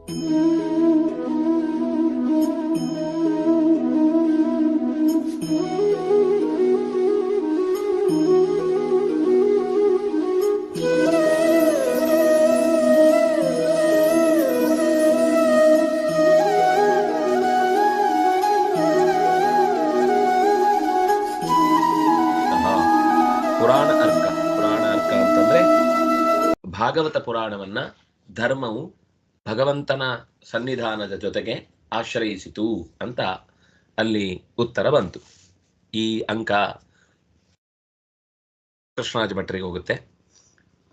ಪುರಾಣ ಅರ್ಕ ಅಂತಂದ್ರೆ ಭಾಗವತ ಪುರಾಣವನ್ನ ಧರ್ಮವು ಭಗವಂತನ ಸನ್ನಿಧಾನದ ಜೊತೆಗೆ ಆಶ್ರಯಿಸಿತು ಅಂತ ಅಲ್ಲಿ ಉತ್ತರ ಬಂತು. ಈ ಅಂಕ ಕೃಷ್ಣರಾಜ ಭಟ್ಟರಿಗೆ ಹೋಗುತ್ತೆ,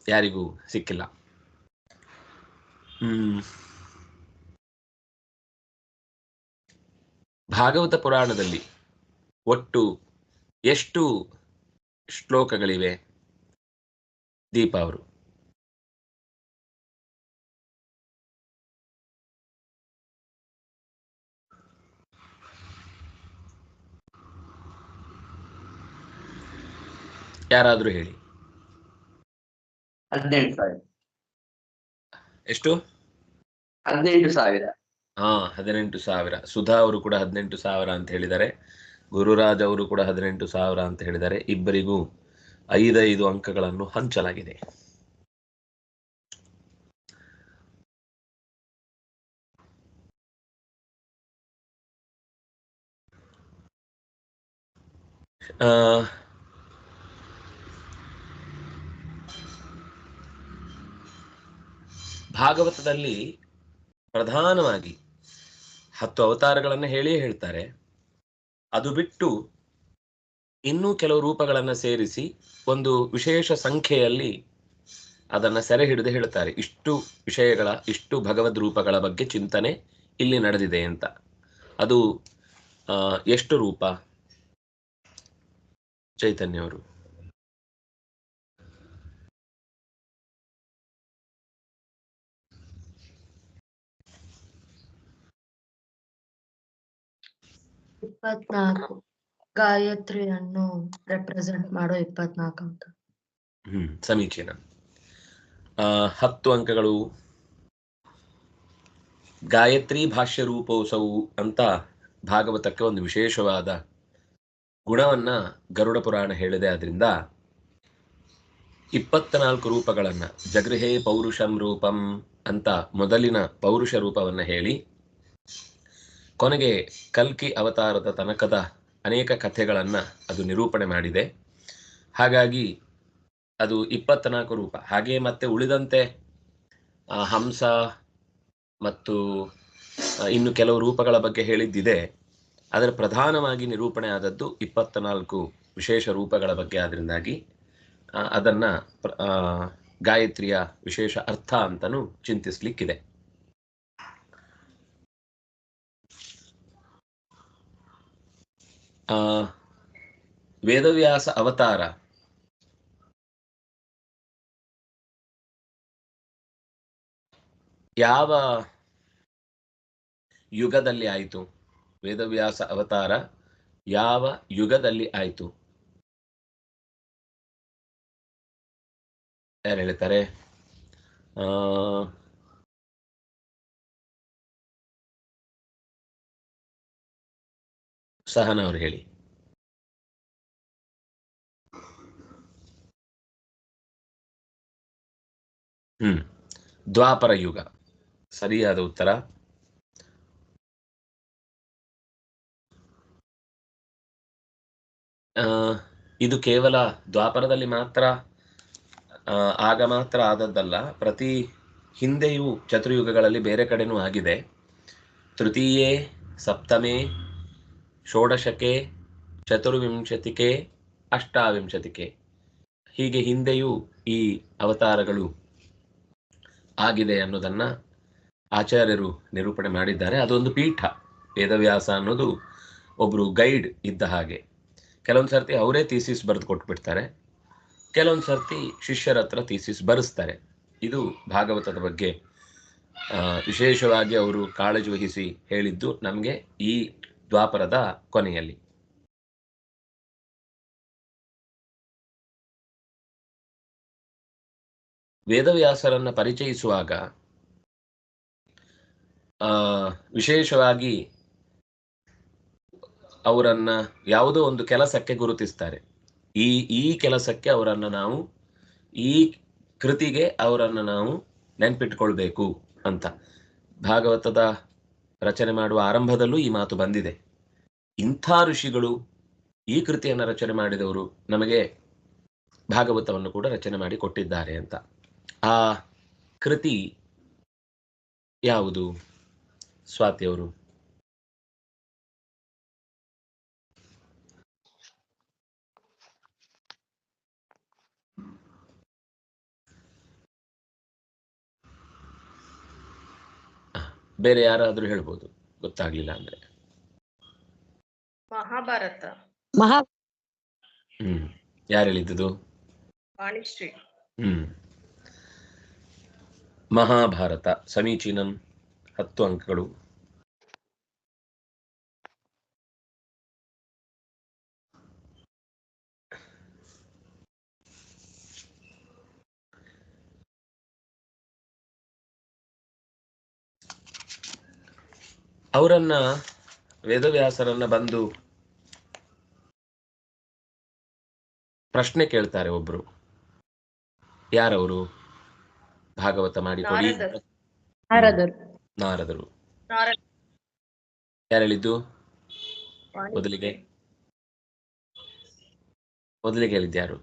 ಯಾರಿಗೂ ಸಿಕ್ಕಿಲ್ಲ. ಭಾಗವತ ಪುರಾಣದಲ್ಲಿ ಒಟ್ಟು ಎಷ್ಟು ಶ್ಲೋಕಗಳಿವೆ? ದೀಪ ಅವರು. ಯಾರಾದ್ರೂ ಹೇಳಿ. 18,000. ಎಷ್ಟು? 18,000. 18,000. ಸುಧಾ ಅವರು ಕೂಡ 18,000 ಅಂತ ಹೇಳಿದ್ದಾರೆ. ಗುರುರಾಜ್ ಅವರು ಕೂಡ 18,000 ಅಂತ ಹೇಳಿದ್ದಾರೆ. ಇಬ್ಬರಿಗೂ 5 ಅಂಕಗಳನ್ನು ಹಂಚಲಾಗಿದೆ. ಭಾಗವತದಲ್ಲಿ ಪ್ರಧಾನವಾಗಿ 10 ಅವತಾರಗಳನ್ನು ಹೇಳ್ತಾರೆ. ಅದು ಬಿಟ್ಟು ಇನ್ನೂ ಕೆಲವು ರೂಪಗಳನ್ನು ಸೇರಿಸಿ ಒಂದು ವಿಶೇಷ ಸಂಖ್ಯೆಯಲ್ಲಿ ಅದನ್ನು ಸೆರೆ ಹಿಡಿದು ಹೇಳ್ತಾರೆ. ಇಷ್ಟು ವಿಷಯಗಳ, ಇಷ್ಟು ಭಗವದ್ ರೂಪಗಳ ಬಗ್ಗೆ ಚಿಂತನೆ ಇಲ್ಲಿ ನಡೆದಿದೆ ಅಂತ. ಅದು ಎಷ್ಟು ರೂಪ? ಚೈತನ್ಯ ಅವರು. ಗಾಯತ್ರಿಯನ್ನು ರೆಪ್ರೆಸೆಂಟ್ ಮಾಡೋ 24 ಅಂತ. ಸಮೀಚೀನ. 10 ಅಂಕಗಳು. ಗಾಯತ್ರಿ ಭಾಷ್ಯ ರೂಪೋತ್ಸವು ಅಂತ ಭಾಗವತಕ್ಕೆ ಒಂದು ವಿಶೇಷವಾದ ಗುಣವನ್ನ ಗರುಡ ಪುರಾಣ ಹೇಳಿದೆ. ಆದ್ರಿಂದ 24 ರೂಪಗಳನ್ನ ಜಗೃಹೇ ಪೌರುಷಂ ರೂಪಂ ಅಂತ ಮೊದಲಿನ ಪೌರುಷ ರೂಪವನ್ನ ಹೇಳಿ, ಕೊನೆಗೆ ಕಲ್ಕಿ ಅವತಾರದ ತನಕದ ಅನೇಕ ಕಥೆಗಳನ್ನ ಅದು ನಿರೂಪಣೆ ಮಾಡಿದೆ. ಹಾಗಾಗಿ ಅದು 24 ರೂಪ. ಹಾಗೆ ಮತ್ತೆ ಉಳಿದಂತೆ ಹಂಸ ಮತ್ತು ಇನ್ನು ಕೆಲವು ರೂಪಗಳ ಬಗ್ಗೆ ಹೇಳಿದ್ದಿದೆ. ಅದರ ಪ್ರಧಾನವಾಗಿ ನಿರೂಪಣೆ ಆದದ್ದು 24 ವಿಶೇಷ ರೂಪಗಳ ಬಗ್ಗೆ. ಆದ್ರಿಂದಾಗಿ ಅದನ್ನ ಗಾಯತ್ರಿಯ ವಿಶೇಷ ಅರ್ಥ ಅಂತನೂ ಚಿಂತಿಸ್ಲಿಕ್ಕಿದೆ. ವೇದವ್ಯಾಸ ಅವತಾರ ಯಾವ ಯುಗದಲ್ಲಿ ಆಯಿತು? ವೇದವ್ಯಾಸ ಅವತಾರ ಯಾವ ಯುಗದಲ್ಲಿ ಆಯಿತು? ಯಾರು ಹೇಳ್ತಾರೆ? ಸಹನ ಅವರು ಹೇಳಿ. ದ್ವಾಪರ ಯುಗ ಸರಿಯಾದ ಉತ್ತರ. ಇದು ಕೇವಲ ದ್ವಾಪರದಲ್ಲಿ ಮಾತ್ರ ಆಗ ಮಾತ್ರ ಆದದ್ದಲ್ಲ, ಪ್ರತಿ ಹಿಂದೆಯೂ ಚತುರ್ಯುಗಗಳಲ್ಲಿ ಬೇರೆ ಕಡೆನೂ ಆಗಿದೆ. ತೃತೀಯೇ, ಸಪ್ತಮೇ, ಷೋಡಶಕೆ, ಚತುರ್ವಿಂಶತಿಕೆ, ಅಷ್ಟಾವಿಂಶತಿಕೆ, ಹೀಗೆ ಹಿಂದೆಯೂ ಈ ಅವತಾರಗಳು ಆಗಿದೆ ಅನ್ನೋದನ್ನ ಆಚಾರ್ಯರು ನಿರೂಪಣೆ ಮಾಡಿದ್ದಾರೆ. ಅದೊಂದು ಪೀಠ. ವೇದವ್ಯಾಸ ಅನ್ನೋದು ಒಬ್ರು ಗೈಡ್ ಇದ್ದ ಹಾಗೆ. ಕೆಲವೊಂದು ಸರ್ತಿ ಅವರೇ ಥೀಸಿಸ್ ಬರೆದು ಕೊಟ್ಬಿಡ್ತಾರೆ, ಕೆಲವೊಂದು ಸರ್ತಿ ಶಿಷ್ಯರ ಹತ್ರ ಥೀಸಿಸ್ ಬರೆಸ್ತಾರೆ. ಇದು ಭಾಗವತದ ಬಗ್ಗೆ ವಿಶೇಷವಾಗಿ ಅವರು ಕಾಳಜಿ ವಹಿಸಿ ಹೇಳಿದ್ದು ನಮಗೆ ಈ ದ್ವಾಪರದ ಕೊನೆಯಲ್ಲಿ. ವೇದವ್ಯಾಸರನ್ನ ಪರಿಚಯಿಸುವಾಗ ವಿಶೇಷವಾಗಿ ಅವರನ್ನ ಯಾವುದೋ ಒಂದು ಕೆಲಸಕ್ಕೆ ಗುರುತಿಸ್ತಾರೆ. ಈ ಕೆಲಸಕ್ಕೆ ಅವರನ್ನ ನಾವು, ಈ ಕೃತಿಗೆ ಅವರನ್ನು ನಾವು ನೆನ್ಪಿಟ್ಕೊಳ್ಬೇಕು ಅಂತ ಭಾಗವತದ ರಚನೆ ಮಾಡುವ ಆರಂಭದಲ್ಲೂ ಈ ಮಾತು ಬಂದಿದೆ. ಇಂಥ ಋಷಿಗಳು ಈ ಕೃತಿಯನ್ನು ರಚನೆ ಮಾಡಿದವರು ನಮಗೆ ಭಾಗವತವನ್ನು ಕೂಡ ರಚನೆ ಮಾಡಿ ಕೊಟ್ಟಿದ್ದಾರೆ ಅಂತ. ಆ ಕೃತಿ ಯಾವುದು ಸ್ವಾತಿಯವರು? ಬೇರೆ ಯಾರಾದ್ರೂ ಹೇಳ್ಬೋದು, ಗೊತ್ತಾಗ್ಲಿಲ್ಲ ಅಂದ್ರೆ. ಮಹಾಭಾರತ. ಯಾರು ಹೇಳಿದ್ದು? ವಾಣಿಶ್ರೀ. ಮಹಾಭಾರತ ಸಮೀಚೀನಂ, 10 ಅಂಕಗಳು. ಅವರನ್ನ ವೇದವ್ಯಾಸರನ್ನ ಬಂದು ಪ್ರಶ್ನೆ ಕೇಳ್ತಾರೆ ಒಬ್ರು. ಯಾರವರು? ಭಾಗವತ ಮಾಡಿಕೊಡಿ. ನಾರದರು. ಯಾರು ಹೇಳಿದ್ದು? ಮೊದಲಿಗೆ ಹೇಳಿದ್ಯಾರು?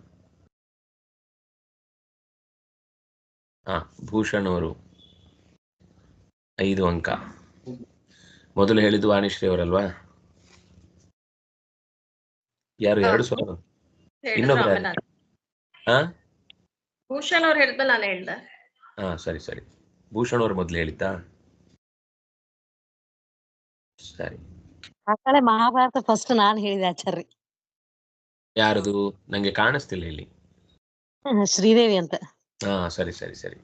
ಭೂಷಣ್ ಅವರು 5 ಅಂಕ. ಮೊದಲು ಹೇಳಿದ್ದು ವಾಣಿಶ್ರೀ ಅವರಲ್ವಾ? ಯಾರು? 2 ಸಾವಿರ. ಇನ್ನೊಬ್ರು? ಭೂಷಣ್ ಅವ್ರು ಹೇಳಿದ ನಾನು ಹೇಳ್ದ. ಸರಿ ಸರಿ, ಭೂಷಣ್ ಅವರು ಮೊದಲು ಹೇಳಿದ್ದಾ? ಸರಿ. ಮಹಾಭಾರತ ಫಸ್ಟ್ ನಾನು ಹೇಳಿದೆ ಆಚಾರ್ಯ. ಯಾರದು? ನಂಗೆ ಕಾಣಿಸ್ತಿಲ್ಲ ಇಲ್ಲಿ. ಶ್ರೀದೇವಿ ಅಂತ. ಸರಿ ಸರಿ ಸರಿ.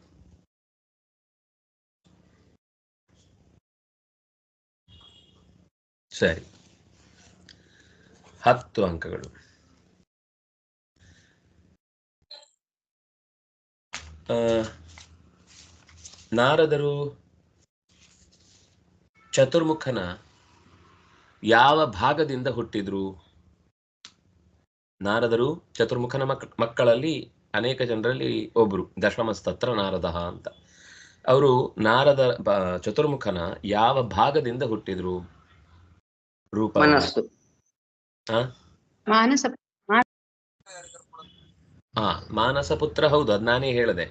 ಸರಿ, 10 ಅಂಕಗಳು. ನಾರದರು ಚತುರ್ಮುಖನ ಯಾವ ಭಾಗದಿಂದ ಹುಟ್ಟಿದ್ರು? ನಾರದರು ಚತುರ್ಮುಖನ ಮಕ್ಕಳಲ್ಲಿ ಅನೇಕ ಜನರಲ್ಲಿ ಒಬ್ರು, ದಶಮಸ್ತತ್ರ ನಾರದ ಅಂತ. ಅವರು ಚತುರ್ಮುಖನ ಯಾವ ಭಾಗದಿಂದ ಹುಟ್ಟಿದ್ರು? ರೂಪ? ಮಾನಸ ಪುತ್ರ. ಹೌದು, ಅದ್ ನಾನೇ ಹೇಳಿದೆ.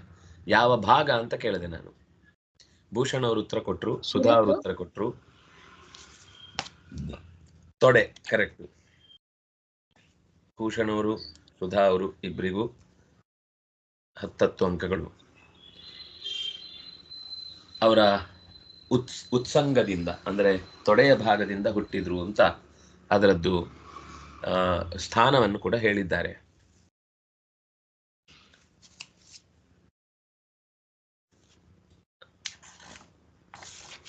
ಯಾವ ಭಾಗ ಅಂತ ಕೇಳಿದೆ ನಾನು. ಭೂಷಣ್ ಅವರು ಉತ್ತರ ಕೊಟ್ರು, ಸುಧಾ ಅವರು ಉತ್ತರ ಕೊಟ್ರು. ತೊಡೆ ಕರೆಕ್ಟ್. ಭೂಷಣ್ ಅವರು, ಸುಧಾ ಅವರು ಇಬ್ಬರಿಗೂ 10 ಅಂಕಗಳು. ಅವರ ಉತ್ಸಂಗದಿಂದ ಅಂದ್ರೆ ತೊಡೆಯ ಭಾಗದಿಂದ ಹುಟ್ಟಿದ್ರು ಅಂತ ಅದರದ್ದು ಸ್ಥಾನವನ್ನು ಕೂಡ ಹೇಳಿದ್ದಾರೆ.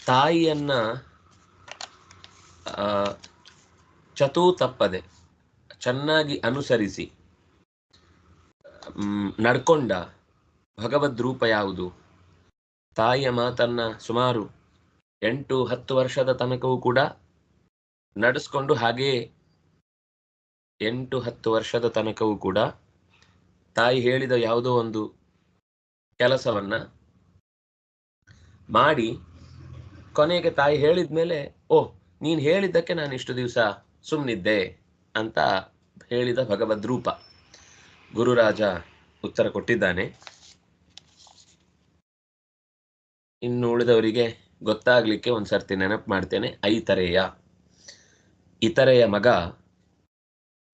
ತಾಯಿಯನ್ನ ಚತೂ ತಪ್ಪದೆ ಚೆನ್ನಾಗಿ ಅನುಸರಿಸಿ ನಡ್ಕೊಂಡ ಭಗವದ್ ರೂಪ ಯಾವುದು? ತಾಯಿಯ ಮಾತನ್ನ ಸುಮಾರು 8-10 ವರ್ಷದ ತನಕವೂ ಕೂಡ ನಡೆಸ್ಕೊಂಡು, ಹಾಗೆಯೇ 8-10 ವರ್ಷದ ತನಕವೂ ಕೂಡ ತಾಯಿ ಹೇಳಿದ ಯಾವುದೋ ಒಂದು ಕೆಲಸವನ್ನ ಮಾಡಿ, ಕೊನೆಗೆ ತಾಯಿ ಹೇಳಿದ್ಮೇಲೆ, ನೀನ್ ಹೇಳಿದ್ದಕ್ಕೆ ನಾನು ಇಷ್ಟು ದಿವಸ ಸುಮ್ಮನಿದ್ದೆ ಅಂತ ಹೇಳಿದ ಭಗವದ್ ರೂಪ. ಗುರುರಾಜ ಉತ್ತರ ಕೊಟ್ಟಿದ್ದಾನೆ. ಇನ್ನು ಉಳಿದವರಿಗೆ ಗೊತ್ತಾಗ್ಲಿಕ್ಕೆ ಒಂದ್ಸರ್ತಿ ನೆನಪು ಮಾಡ್ತೇನೆ. ಇತರೆಯ ಮಗ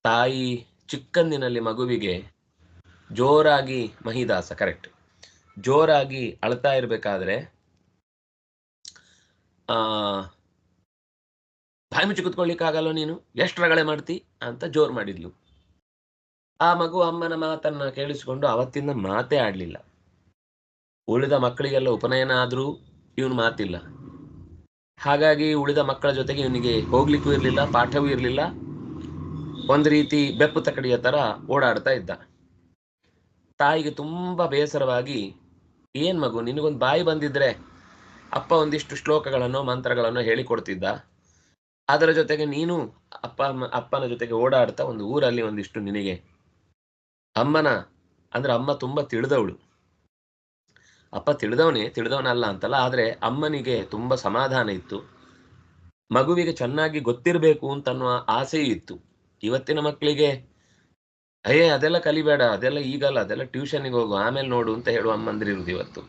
ತಾಯಿ ಚಿಕ್ಕಂದಿನಲ್ಲಿ ಮಗುವಿಗೆ ಜೋರಾಗಿ, ಮಹಿದಾಸ ಕರೆಕ್ಟ್, ಜೋರಾಗಿ ಅಳ್ತಾ ಇರ್ಬೇಕಾದ್ರೆ ಬಾಯಿ ಮುಚ್ಚಿ ಕುತ್ಕೊಳ್ಳಿಕ್ಕಾಗಲ್ಲ, ನೀನು ಎಷ್ಟು ರಗಳೆ ಮಾಡ್ತಿ ಅಂತ ಜೋರ್ ಮಾಡಿದ್ಲು. ಆ ಮಗು ಅಮ್ಮನ ಮಾತನ್ನ ಕೇಳಿಸಿಕೊಂಡು ಅವತ್ತಿಂದ ಮಾತೇ ಆಡ್ಲಿಲ್ಲ. ಉಳಿದ ಮಕ್ಕಳಿಗೆಲ್ಲ ಉಪನಯನ ಆದ್ರೂ ಇವನು ಮಾತಿಲ್ಲ. ಹಾಗಾಗಿ ಉಳಿದ ಮಕ್ಕಳ ಜೊತೆಗೆ ಇವನಿಗೆ ಹೋಗ್ಲಿಕ್ಕೂ ಇರ್ಲಿಲ್ಲ, ಪಾಠವೂ ಇರ್ಲಿಲ್ಲ. ಒಂದು ರೀತಿ ಬೆಪ್ಪು ತಕಡಿಯ ತರ ಓಡಾಡ್ತಾ ಇದ್ದ. ತಾಯಿಗೆ ತುಂಬಾ ಬೇಸರವಾಗಿ, ಏನ್ ಮಗು, ನಿನಗೊಂದು ಬಾಯಿ ಬಂದಿದ್ರೆ ಅಪ್ಪ ಒಂದಿಷ್ಟು ಶ್ಲೋಕಗಳನ್ನು ಮಂತ್ರಗಳನ್ನು ಹೇಳಿಕೊಡ್ತಿದ್ದ. ಅದರ ಜೊತೆಗೆ ನೀನು ಅಪ್ಪನ ಜೊತೆಗೆ ಓಡಾಡ್ತಾ ಒಂದು ಊರಲ್ಲಿ ಒಂದಿಷ್ಟು ನಿನಗೆ ಅಮ್ಮ ತುಂಬಾ ತಿಳಿದವಳು. ಅಪ್ಪ ತಿಳಿದವನಲ್ಲ ಅಂತಲ್ಲ, ಆದ್ರೆ ಅಮ್ಮನಿಗೆ ತುಂಬಾ ಸಮಾಧಾನ ಇತ್ತು. ಮಗುವಿಗೆ ಚೆನ್ನಾಗಿ ಗೊತ್ತಿರಬೇಕು ಅಂತನ್ನುವ ಆಸೆಯೂ ಇತ್ತು. ಇವತ್ತಿನ ಮಕ್ಕಳಿಗೆ ಅದೆಲ್ಲ ಕಲಿಬೇಡ, ಅದೆಲ್ಲ ಈಗಲ್ಲ, ಅದೆಲ್ಲ ಟ್ಯೂಷನ್ಗೆ ಹೋಗು, ಆಮೇಲೆ ನೋಡು ಅಂತ ಹೇಳುವ ಅಮ್ಮಂದಿರಿರುವುದು ಇವತ್ತು.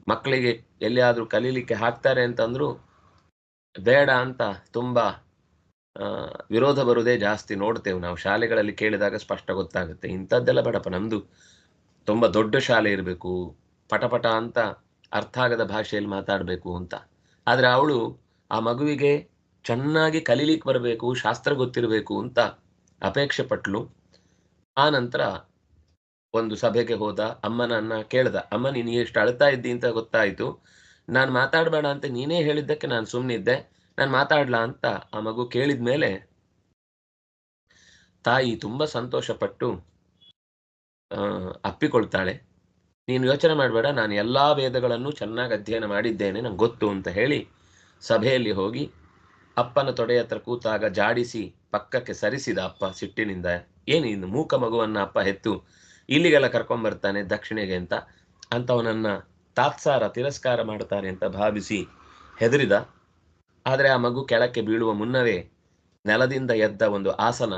ಮಕ್ಕಳಿಗೆ ಎಲ್ಲಿಯಾದ್ರೂ ಕಲೀಲಿಕ್ಕೆ ಹಾಕ್ತಾರೆ ಅಂತಂದ್ರು ಬೇಡ ಅಂತ ತುಂಬಾ ವಿರೋಧ ಬರುವುದೇ ಜಾಸ್ತಿ ನೋಡ್ತೇವೆ ನಾವು. ಶಾಲೆಗಳಲ್ಲಿ ಕೇಳಿದಾಗ ಸ್ಪಷ್ಟ ಗೊತ್ತಾಗುತ್ತೆ, ಇಂಥದ್ದೆಲ್ಲ ಬೇಡಪ್ಪ, ನಮ್ದು ತುಂಬಾ ದೊಡ್ಡ ಶಾಲೆ ಇರಬೇಕು, ಪಟಪಟ ಅಂತ ಅರ್ಥ ಆಗದ ಭಾಷೆಯಲ್ಲಿ ಮಾತಾಡಬೇಕು ಅಂತ. ಆದ್ರೆ ಅವಳು ಆ ಮಗುವಿಗೆ ಚೆನ್ನಾಗಿ ಕಲೀಲಿಕ್ಕೆ ಬರಬೇಕು, ಶಾಸ್ತ್ರ ಗೊತ್ತಿರಬೇಕು ಅಂತ ಅಪೇಕ್ಷೆ ಪಟ್ಲು. ಆ ನಂತರ ಒಂದು ಸಭೆಗೆ ಹೋದ. ಅಮ್ಮನನ್ನ ಕೇಳ್ದ, ಅಮ್ಮ ನೀನು ಎಷ್ಟು ಅಳ್ತಾ ಇದ್ದಿ ಅಂತ ಗೊತ್ತಾಯ್ತು, ನಾನು ಮಾತಾಡಬೇಡ ಅಂತ ನೀನೇ ಹೇಳಿದ್ದಕ್ಕೆ ನಾನು ಸುಮ್ಮನಿದ್ದೆ, ನಾನು ಮಾತಾಡ್ಲಾ ಅಂತ ಆ ಮಗು ಕೇಳಿದ್ಮೇಲೆ ತಾಯಿ ತುಂಬಾ ಸಂತೋಷಪಟ್ಟು ಅಪ್ಪಿಕೊಳ್ತಾಳೆ. ನೀನು ಯೋಚನೆ ಮಾಡಬೇಡ, ನಾನು ಎಲ್ಲಾ ವೇದಗಳನ್ನು ಚೆನ್ನಾಗಿ ಅಧ್ಯಯನ ಮಾಡಿದ್ದೇನೆ, ನಂಗೆ ಗೊತ್ತು ಅಂತ ಹೇಳಿ ಸಭೆಯಲ್ಲಿ ಹೋಗಿ ಅಪ್ಪನ ತೊಡೆ ಹತ್ರ ಕೂತಾಗ ಜಾಡಿಸಿ ಪಕ್ಕಕ್ಕೆ ಸರಿಸಿದ ಅಪ್ಪ ಸಿಟ್ಟಿನಿಂದ. ಏನು ಇನ್ನು ಮೂಕ ಮಗುವನ್ನ ಅಪ್ಪ ಹೆತ್ತು ಇಲ್ಲಿಗೆಲ್ಲ ಕರ್ಕೊಂಡ್ಬರ್ತಾನೆ ದಕ್ಷಿಣೆಗೆ ಅಂತವನನ್ನ ತಾತ್ಸಾರ ತಿರಸ್ಕಾರ ಮಾಡ್ತಾನೆ ಅಂತ ಭಾವಿಸಿ ಹೆದರಿದ. ಆದರೆ ಆ ಮಗು ಕೆಳಕ್ಕೆ ಬೀಳುವ ಮುನ್ನವೇ ನೆಲದಿಂದ ಎದ್ದ ಒಂದು ಆಸನ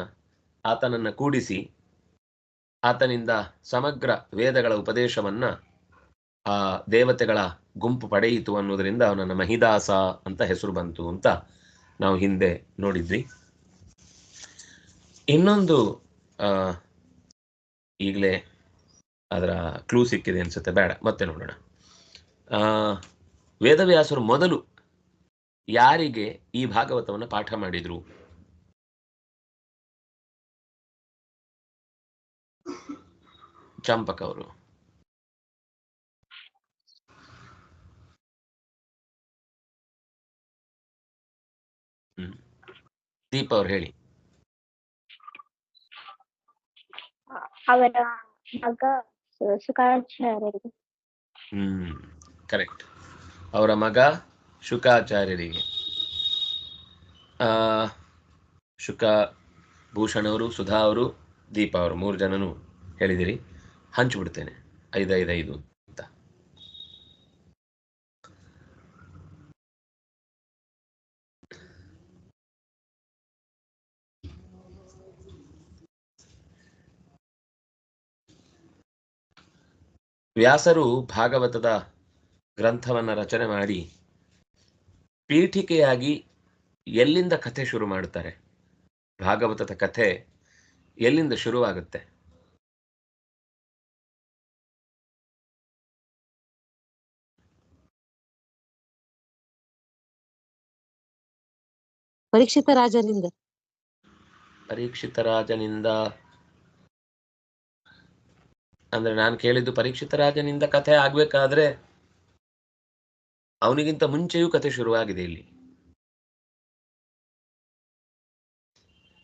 ಆತನನ್ನ ಕೂಡಿಸಿ ಆತನಿಂದ ಸಮಗ್ರ ವೇದಗಳ ಉಪದೇಶವನ್ನ ಆ ದೇವತೆಗಳ ಗುಂಪು ಪಡೆಯಿತು ಅನ್ನೋದರಿಂದ ಅವನನ್ನ ಮಹಿದಾಸ ಅಂತ ಹೆಸರು ಬಂತು ಅಂತ ನಾವು ಹಿಂದೆ ನೋಡಿದ್ವಿ. ಇನ್ನೊಂದು ಈಗಲೇ ಅದರ ಕ್ಲೂ ಸಿಕ್ಕಿದೆ ಅನ್ಸುತ್ತೆ, ಬೇಡ ಮತ್ತೆ ನೋಡೋಣ. ವೇದವ್ಯಾಸರು ಮೊದಲು ಯಾರಿಗೆ ಈ ಭಾಗವತವನ್ನು ಪಾಠ ಮಾಡಿದ್ರು? ಚಂಪಕ್ ಅವರು. ದೀಪ ಅವ್ರು ಹೇಳಿ. ಅವರ ಮಗ ಶುಕಾಚಾರ್ಯರಿಗೆ. ಕರೆಕ್ಟ್, ಅವರ ಮಗ ಶುಕಾಚಾರ್ಯರಿಗೆ. ಶುಕ, ಭೂಷಣ್ ಅವರು, ಸುಧಾ ಅವರು, ದೀಪ ಅವರು 3 ಜನನು ಹೇಳಿದಿರಿ. ಹಂಚಿಬಿಡ್ತೇನೆ 5-5-5 ಅಂತ. ವ್ಯಾಸರು ಭಾಗವತದ ಗ್ರಂಥವನ್ನ ರಚನೆ ಮಾಡಿ ಪೀಠಿಕೆಯಾಗಿ ಎಲ್ಲಿಂದ ಕಥೆ ಶುರು ಮಾಡ್ತಾರೆ? ಭಾಗವತದ ಕಥೆ ಎಲ್ಲಿಂದ ಶುರುವಾಗುತ್ತೆ? ಪರೀಕ್ಷಿತ ರಾಜರಿಂದ. ಪರೀಕ್ಷಿತ ರಾಜನಿಂದ ಅಂದ್ರೆ ನಾನು ಕೇಳಿದ್ದು ಪರೀಕ್ಷಿತ ರಾಜನಿಂದ ಕಥೆ ಆಗ್ಬೇಕಾದ್ರೆ ಅವನಿಗಿಂತ ಮುಂಚೆಯೂ ಕಥೆ ಶುರುವಾಗಿದೆ ಇಲ್ಲಿ.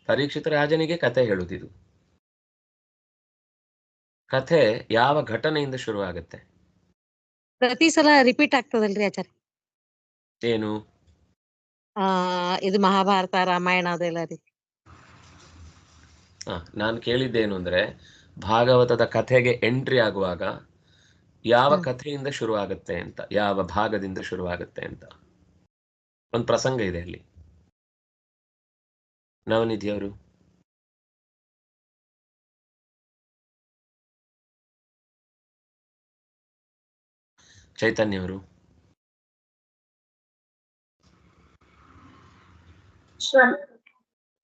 ಪರೀಕ್ಷಿತ ರಾಜನಿಗೆ ಕಥೆ ಹೇಳುತ್ತಿದ್ದು. ಕಥೆ ಯಾವ ಘಟನೆಯಿಂದ ಶುರುವಾಗುತ್ತೆ? ಪ್ರತಿ ಸಲ ರಿಪೀಟ್ ಆಗ್ತದಲ್ರಿ ಆಚಾರ್ಯ? ಏನು? ಇದು ಮಹಾಭಾರತ, ರಾಮಾಯಣ ಅದೆಲ್ಲ ರೀ. ನಾನು ಕೇಳಿದ್ದೇನು ಅಂದ್ರೆ ಭಾಗವತದ ಕಥೆಗೆ ಎಂಟ್ರಿ ಆಗುವಾಗ ಯಾವ ಕಥೆಯಿಂದ ಶುರುವಾಗುತ್ತೆ ಅಂತ, ಯಾವ ಭಾಗದಿಂದ ಶುರುವಾಗುತ್ತೆ ಅಂತ ಒಂದು ಪ್ರಸಂಗ ಇದೆ ಅಲ್ಲಿ. ನವನಿಧಿ ಅವರು. ಚೈತನ್ಯ ಅವರು.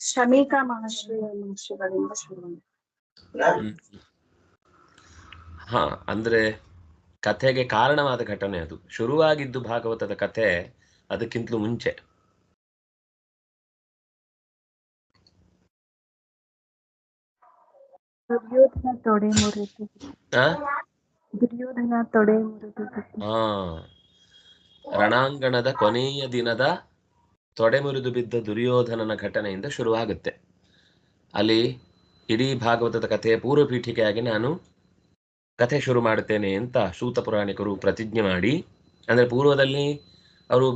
ಶ್ರಮಿಕ ಮಹರ್ಷಿಗಳಿಂದ ಶುರು. ಅಂದ್ರೆ ಕಥೆಗೆ ಕಾರಣವಾದ ಘಟನೆ ಅದು. ಶುರುವಾಗಿದ್ದು ಭಾಗವತದ ಕಥೆ ಅದಕ್ಕಿಂತಲೂ ಮುಂಚೆ. ದುರ್ಯೋಧನ ತೊಡೆ ಮುರಿದು. ದುರ್ಯೋಧನ ತೊಡೆ ಮುರಿದು. ರಣಾಂಗಣದ ಕೊನೆಯ ದಿನದ ತೊಡೆ ಮುರಿದು ಬಿದ್ದ ದುರ್ಯೋಧನನ ಘಟನೆಯಿಂದ ಶುರುವಾಗುತ್ತೆ. ಅಲ್ಲಿ ಇಡೀ ಭಾಗವತದ ಕಥೆಯ ಪೂರ್ವ ಪೀಠಿಕೆಯಾಗಿ ನಾನು ಕಥೆ ಶುರು ಮಾಡುತ್ತೇನೆ ಅಂತ ಸೂತ ಪುರಾಣಿಕರು ಪ್ರತಿಜ್ಞೆ ಮಾಡಿ ಅಂದರೆ ಪೂರ್ವದಲ್ಲಿ ಅವರು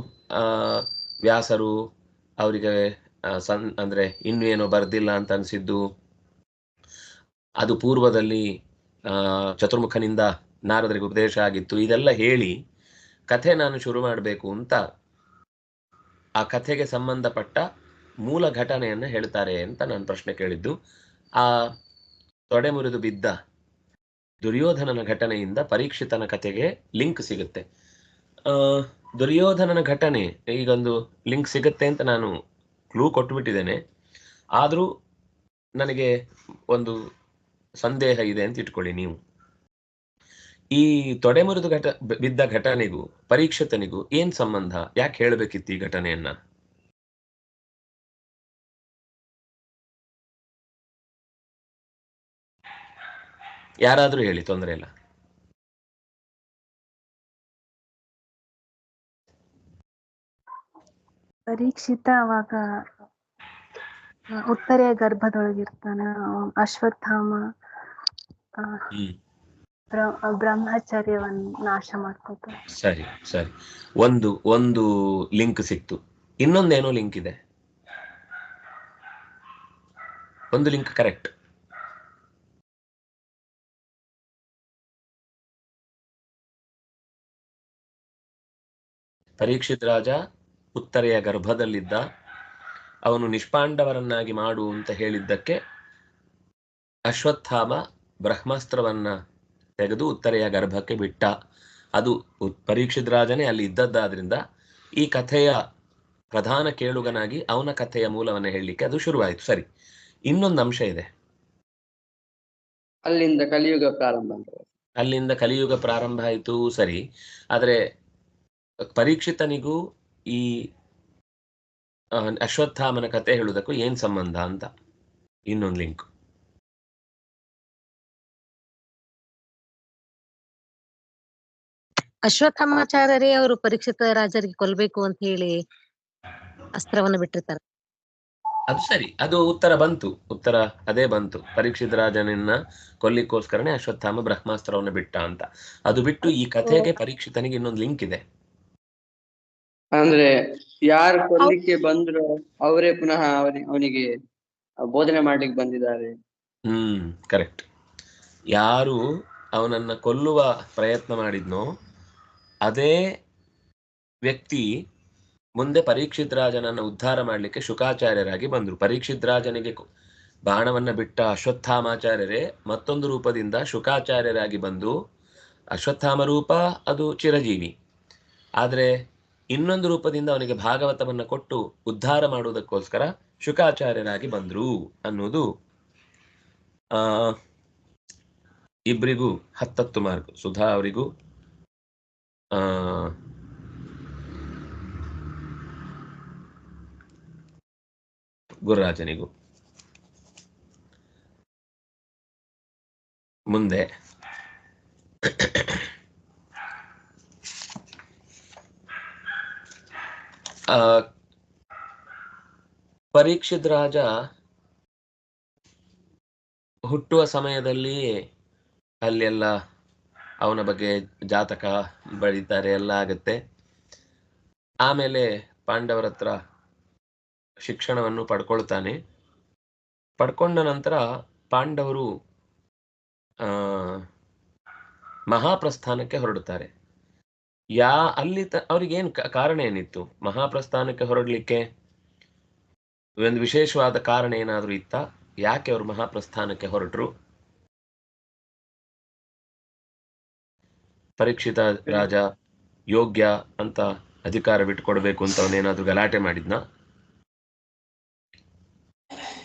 ವ್ಯಾಸರು ಅವರಿಗೆ ಅಂದರೆ ಇನ್ನೂ ಏನೋ ಬರ್ದಿಲ್ಲ ಅಂತ ಅನಿಸಿದ್ದು, ಅದು ಪೂರ್ವದಲ್ಲಿ ಚತುರ್ಮುಖನಿಂದ ನಾರದರಿಗೆ ಉಪದೇಶ ಆಗಿತ್ತು, ಇದೆಲ್ಲ ಹೇಳಿ ಕಥೆ ನಾನು ಶುರು ಮಾಡಬೇಕು ಅಂತ ಆ ಕಥೆಗೆ ಸಂಬಂಧಪಟ್ಟ ಮೂಲ ಘಟನೆಯನ್ನು ಹೇಳ್ತಾರೆ ಅಂತ ನಾನು ಪ್ರಶ್ನೆ ಕೇಳಿದ್ದು. ಆ ತೊಡೆ ಮುರಿದು ಬಿದ್ದ ದುರ್ಯೋಧನನ ಘಟನೆಯಿಂದ ಪರೀಕ್ಷಿತನ ಕಥೆಗೆ ಲಿಂಕ್ ಸಿಗುತ್ತೆ. ದುರ್ಯೋಧನನ ಘಟನೆ ಈಗೊಂದು ಲಿಂಕ್ ಸಿಗುತ್ತೆ ಅಂತ ನಾನು ಕ್ಲೂ ಕೊಟ್ಟುಬಿಟ್ಟಿದ್ದೇನೆ. ಆದರೂ ನನಗೆ ಒಂದು ಸಂದೇಹ ಇದೆ ಅಂತ ಇಟ್ಕೊಳ್ಳಿ ನೀವು. ಈ ತೊಡೆ ಮುರಿದು ಬಿದ್ದ ಘಟನೆಗೂ ಪರೀಕ್ಷಿತನಿಗೂ ಏನ್ ಸಂಬಂಧ? ಯಾಕೆ ಹೇಳಬೇಕಿತ್ತು ಈ ಘಟನೆಯನ್ನ? ಯಾರಾದ್ರೂ ಹೇಳಿ, ತೊಂದರೆ ಇಲ್ಲ. ಪರೀಕ್ಷಿತ ಅವಾಗ ಉತ್ತರೆಯ ಗರ್ಭದೊಳಗಿರ್ತಾನ. ಅಶ್ವತ್ಥಾಮ ಬ್ರಹ್ಮಚರ್ಯವನ್ನು ನಾಶ ಮಾಡ್ಕೋತ. ಸರಿ ಸರಿ, ಒಂದು ಲಿಂಕ್ ಸಿಕ್ತು. ಇನ್ನೊಂದೇನೋ ಲಿಂಕ್ ಇದೆ. ಒಂದು ಲಿಂಕ್ ಕರೆಕ್ಟ್. ಪರೀಕ್ಷಿತ್ ರಾಜ ಉತ್ತರೆಯ ಗರ್ಭದಲ್ಲಿದ್ದ, ಅವನು ನಿಷ್ಪಾಂಡವರನ್ನಾಗಿ ಮಾಡು ಅಂತ ಹೇಳಿದ್ದಕ್ಕೆ ಅಶ್ವತ್ಥಾಮ ಬ್ರಹ್ಮಾಸ್ತ್ರವನ್ನ ತೆಗೆದು ಉತ್ತರೆಯ ಗರ್ಭಕ್ಕೆ ಬಿಟ್ಟ. ಅದು ಪರೀಕ್ಷಿತ್ ರಾಜನೇ ಅಲ್ಲಿ ಇದ್ದದ್ದಾದ್ರಿಂದ ಈ ಕಥೆಯ ಪ್ರಧಾನ ಕೇಳುಗನಾಗಿ ಅವನ ಕಥೆಯ ಮೂಲವನ್ನು ಹೇಳಲಿಕ್ಕೆ ಅದು ಶುರುವಾಯಿತು. ಸರಿ, ಇನ್ನೊಂದು ಅಂಶ ಇದೆ. ಅಲ್ಲಿಂದ ಕಲಿಯುಗ ಪ್ರಾರಂಭ ಆಯಿತು. ಸರಿ, ಆದರೆ ಪರೀಕ್ಷಿತನಿಗೂ ಈ ಅಶ್ವತ್ಥಾಮನ ಕಥೆ ಹೇಳುವುದಕ್ಕೂ ಏನ್ ಸಂಬಂಧ ಅಂತ ಇನ್ನೊಂದು ಲಿಂಕ್. ಅಶ್ವತ್ಥಾಮಾಚಾರ್ಯರೇ ಅವರು ಪರೀಕ್ಷಿತ ರಾಜರಿಗೆ ಕೊಲ್ಬೇಕು ಅಂತ ಹೇಳಿ ಅಸ್ತ್ರವನ್ನು ಬಿಟ್ಟಿರ್ತಾರೆ. ಅದು ಸರಿ, ಅದು ಉತ್ತರ ಅದೇ ಬಂತು. ಪರೀಕ್ಷಿತ ರಾಜನನ್ನ ಕೊಲ್ಲಿಕ್ಕೋಸ್ಕರನೇ ಅಶ್ವತ್ಥಾಮ ಬ್ರಹ್ಮಾಸ್ತ್ರವನ್ನು ಬಿಟ್ಟ ಅಂತ. ಅದು ಬಿಟ್ಟು ಈ ಕಥೆಗೆ ಪರೀಕ್ಷಿತನಿಗೆ ಇನ್ನೊಂದು ಲಿಂಕ್ ಇದೆ. ಅಂದ್ರೆ ಯಾರು ಕೊಲ್ಲಿಕ್ಕೆ ಬಂದ್ರು ಅವರೇ ಪುನಃ ಅವನಿಗೆ ಬೋಧನೆ ಮಾಡ್ಲಿಕ್ಕೆ ಬಂದಿದ್ದಾರೆ. ಕರೆಕ್ಟ್. ಯಾರು ಅವನನ್ನ ಕೊಲ್ಲುವ ಪ್ರಯತ್ನ ಮಾಡಿದ್ನೋ ಅದೇ ವ್ಯಕ್ತಿ ಮುಂದೆ ಪರೀಕ್ಷಿತ್ ರಾಜನನ್ನ ಉದ್ಧಾರ ಮಾಡಲಿಕ್ಕೆ ಶುಕಾಚಾರ್ಯರಾಗಿ ಬಂದರು. ಪರೀಕ್ಷಿತ್ ರಾಜನಿಗೆ ಬಾಣವನ್ನ ಬಿಟ್ಟ ಅಶ್ವತ್ಥಾಮಾಚಾರ್ಯರೇ ಮತ್ತೊಂದು ರೂಪದಿಂದ ಶುಕಾಚಾರ್ಯರಾಗಿ ಬಂದು, ಅಶ್ವತ್ಥಾಮ ರೂಪ ಅದು ಚಿರಜೀವಿ, ಆದರೆ ಇನ್ನೊಂದು ರೂಪದಿಂದ ಅವನಿಗೆ ಭಾಗವತವನ್ನ ಕೊಟ್ಟು ಉದ್ಧಾರ ಮಾಡುವುದಕ್ಕೋಸ್ಕರ ಶುಕಾಚಾರ್ಯರಾಗಿ ಬಂದ್ರು ಅನ್ನೋದು ಇಬ್ಬರಿಗೂ 10 ಮಾರ್ಕ್. ಸುಧಾ ಅವರಿಗೂ ಗುರುರಾಜನಿಗೂ. ಮುಂದೆ ಪರೀಕ್ಷಿತ್ ರಾಜ ಹುಟ್ಟುವ ಸಮಯದಲ್ಲಿ ಅಲ್ಲೆಲ್ಲ ಅವನ ಬಗ್ಗೆ ಜಾತಕ ಬರೀತಾರೆ, ಎಲ್ಲ ಆಗತ್ತೆ. ಆಮೇಲೆ ಪಾಂಡವರ ಹತ್ರ ಶಿಕ್ಷಣವನ್ನು ಪಡ್ಕೊಳ್ತಾನೆ. ಪಡ್ಕೊಂಡ ನಂತರ ಪಾಂಡವರು ಮಹಾಪ್ರಸ್ಥಾನಕ್ಕೆ ಹೊರಡುತ್ತಾರೆ. ಅಲ್ಲಿ ಅವ್ರಿಗೇನು ಕಾರಣ ಏನಿತ್ತು ಮಹಾಪ್ರಸ್ಥಾನಕ್ಕೆ ಹೊರಡ್ಲಿಕ್ಕೆ? ಒಂದು ವಿಶೇಷವಾದ ಕಾರಣ ಏನಾದರೂ ಇತ್ತ? ಯಾಕೆ ಅವರು ಮಹಾಪ್ರಸ್ಥಾನಕ್ಕೆ ಹೊರಟರು? ಪರೀಕ್ಷಿತ ರಾಜ ಯೋಗ್ಯ ಅಂತ ಅಧಿಕಾರ ಬಿಟ್ಟುಕೊಡ್ಬೇಕು ಅಂತ ಅವನೇನಾದ್ರೂ ಗಲಾಟೆ ಮಾಡಿದ್ನ?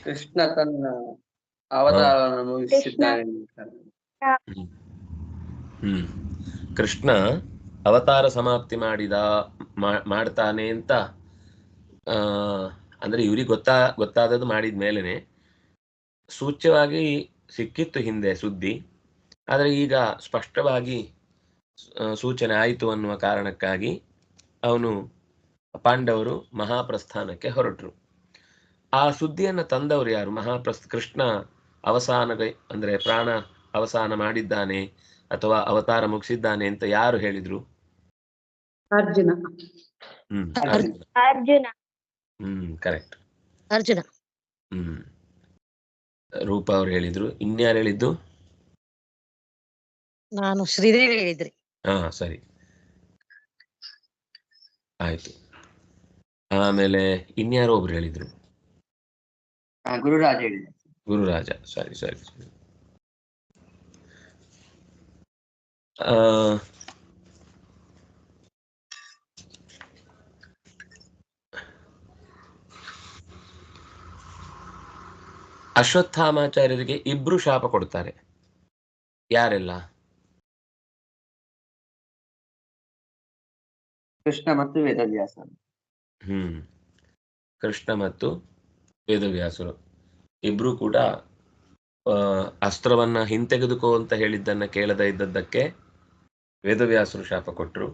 ಕೃಷ್ಣ ತನ್ನ ಅವತಾರವನ್ನು ಮುಗಿಸಿದ್ದಾನೆ. ಕೃಷ್ಣ ಅವತಾರ ಸಮಾಪ್ತಿ ಮಾಡ್ತಾನೆ ಅಂತ ಅಂದ್ರೆ ಇವ್ರಿಗೆ ಗೊತ್ತಾದದ್ದು ಮಾಡಿದ ಮೇಲೇನೆ ಸೂಚ್ಯವಾಗಿ ಸಿಕ್ಕಿತ್ತು ಹಿಂದೆ ಸುದ್ದಿ, ಆದರೆ ಈಗ ಸ್ಪಷ್ಟವಾಗಿ ಸೂಚನೆ ಆಯಿತು ಅನ್ನುವ ಕಾರಣಕ್ಕಾಗಿ ಅವನು ಪಾಂಡವರು ಮಹಾಪ್ರಸ್ಥಾನಕ್ಕೆ ಹೊರಟರು. ಆ ಸುದ್ದಿಯನ್ನು ತಂದವರು ಯಾರು? ಕೃಷ್ಣ ಅಂದ್ರೆ ಪ್ರಾಣ ಅವಸಾನ ಮಾಡಿದ್ದಾನೆ ಅಥವಾ ಅವತಾರ ಮುಗಿಸಿದ್ದಾನೆ ಅಂತ ಯಾರು ಹೇಳಿದ್ರು? ಅರ್ಜುನ. ಅರ್ಜುನ. ಅರ್ಜುನ. ಕರೆಕ್ಟ್. ಅರ್ಜುನ. ರೂಪಾ ಅವ್ರು ಹೇಳಿದ್ರು. ಇನ್ಯಾರು ಹೇಳಿದ್ದು? ನಾನು ಶ್ರೀದೇವಿ ಹೇಳಿದ್ರಿ. ಹಾ, ಸರಿ, ಆಯ್ತು. ಆಮೇಲೆ ಇನ್ಯಾರೋ ಒಬ್ರು ಹೇಳಿದ್ರು. ಗುರುರಾಜ್ ಹೇಳಿದ. ಗುರುರಾಜ. ಸರಿ ಸರಿ ಸರಿ. ಅಶ್ವತ್ಥಾಮಾಚಾರ್ಯರಿಗೆ ಇಬ್ರು ಶಾಪ ಕೊಡ್ತಾರೆ. ಯಾರೆಲ್ಲ? ಕೃಷ್ಣ ಮತ್ತು ವೇದವ್ಯಾಸ. ಕೃಷ್ಣ ಮತ್ತು ವೇದವ್ಯಾಸರು ಇಬ್ರು ಕೂಡ ಅಸ್ತ್ರವನ್ನ ಹಿಂತೆಗೆದುಕೋ ಅಂತ ಹೇಳಿದ್ದನ್ನ ಕೇಳದ ಇದ್ದದ್ದಕ್ಕೆ ವೇದವ್ಯಾಸರು ಶಾಪ ಕೊಟ್ಟರು.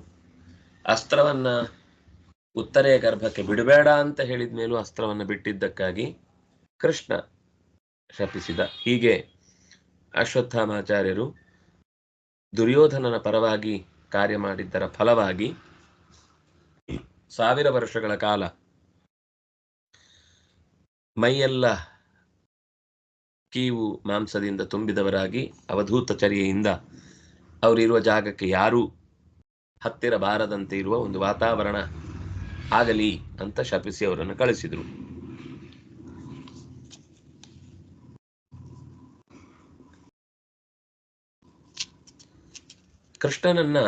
ಅಸ್ತ್ರವನ್ನ ಉತ್ತರೆಯ ಗರ್ಭಕ್ಕೆ ಬಿಡಬೇಡ ಅಂತ ಹೇಳಿದ ಮೇಲೂ ಅಸ್ತ್ರವನ್ನ ಬಿಟ್ಟಿದ್ದಕ್ಕಾಗಿ ಕೃಷ್ಣ ಶಪಿಸಿದ. ಹೀಗೆ ಅಶ್ವತ್ಥಾಮಾಚಾರ್ಯರು ದುರ್ಯೋಧನನ ಪರವಾಗಿ ಕಾರ್ಯ ಮಾಡಿದ್ದರ ಫಲವಾಗಿ 1000 ವರ್ಷಗಳ ಕಾಲ ಮೈಯೆಲ್ಲ ಕೀವು ಮಾಂಸದಿಂದ ತುಂಬಿದವರಾಗಿ ಅವಧೂತ ಚರ್ಯೆಯಿಂದ ಅವರಿರುವ ಜಾಗಕ್ಕೆ ಯಾರೂ ಹತ್ತಿರ ಬಾರದಂತೆ ಇರುವ ಒಂದು ವಾತಾವರಣ ಆಗಲಿ ಅಂತ ಶಪಿಸಿ ಅವರನ್ನು ಕಳಿಸಿದರು. ಕೃಷ್ಣನನ್ನ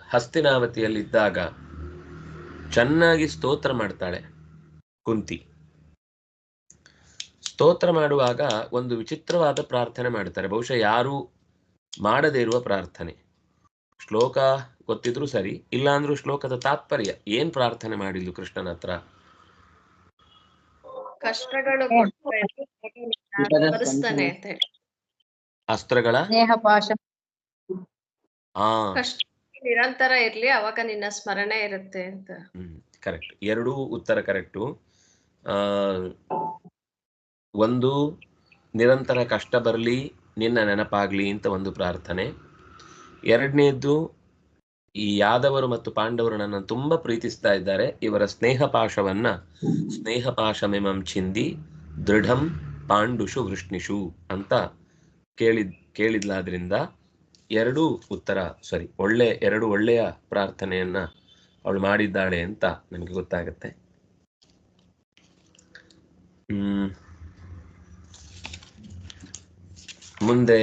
ಹಸ್ತಿನಾವತಿಯಲ್ಲಿದ್ದಾಗ ಚೆನ್ನಾಗಿ ಸ್ತೋತ್ರ ಮಾಡ್ತಾಳೆ ಕುಂತಿ. ಸ್ತೋತ್ರ ಮಾಡುವಾಗ ಒಂದು ವಿಚಿತ್ರವಾದ ಪ್ರಾರ್ಥನೆ ಮಾಡ್ತಾರೆ, ಬಹುಶಃ ಯಾರೂ ಮಾಡದೇ ಇರುವ ಪ್ರಾರ್ಥನೆ. ಶ್ಲೋಕ ಗೊತ್ತಿದ್ರು ಸರಿ, ಇಲ್ಲಾಂದ್ರೂ ಶ್ಲೋಕದ ತಾತ್ಪರ್ಯ ಏನ್ ಪ್ರಾರ್ಥನೆ ಮಾಡಿದ್ಲು ಕೃಷ್ಣನ ಹತ್ರ? ಕಷ್ಟಗಳು ಬರೆಸ್ತಾನೆ ಅಂತ ಹೇಳಿ. ಅಸ್ತ್ರಗಳ ಸ್ನೇಹಪಾಶ. ಕಷ್ಟ ನಿರಂತರ ಇರ್ಲಿ, ಅವಾಗ ನಿನ್ನ ಸ್ಮರಣೆ ಇರುತ್ತೆ ಅಂತ. ಕರೆಕ್ಟ್. ಎರಡೂ ಉತ್ತರ ಕರೆಕ್ಟು. ಒಂದು ನಿರಂತರ ಕಷ್ಟ ಬರಲಿ, ನಿನ್ನ ನೆನಪಾಗ್ಲಿ ಅಂತ ಒಂದು ಪ್ರಾರ್ಥನೆ. ಎರಡನೇದ್ದು, ಈ ಯಾದವರು ಮತ್ತು ಪಾಂಡವರು ನನ್ನನ್ನು ತುಂಬಾ ಪ್ರೀತಿಸ್ತಾ ಇದ್ದಾರೆ, ಇವರ ಸ್ನೇಹಪಾಶವನ್ನ ಸ್ನೇಹಪಾಶಮಿಮಂ ಛಿಂದಿ ದೃಢಂ ಪಾಂಡುಷು ವೃಷ್ಣಿಷು ಅಂತ ಕೇಳಿದ್ಲಾದ್ರಿಂದ ಎರಡೂ ಉತ್ತರ ಸರಿ. ಎರಡು ಒಳ್ಳೆಯ ಪ್ರಾರ್ಥನೆಯನ್ನ ಅವಳು ಮಾಡಿದ್ದಾಳೆ ಅಂತ ನನಗೆ ಗೊತ್ತಾಗತ್ತೆ. ಮುಂದೆ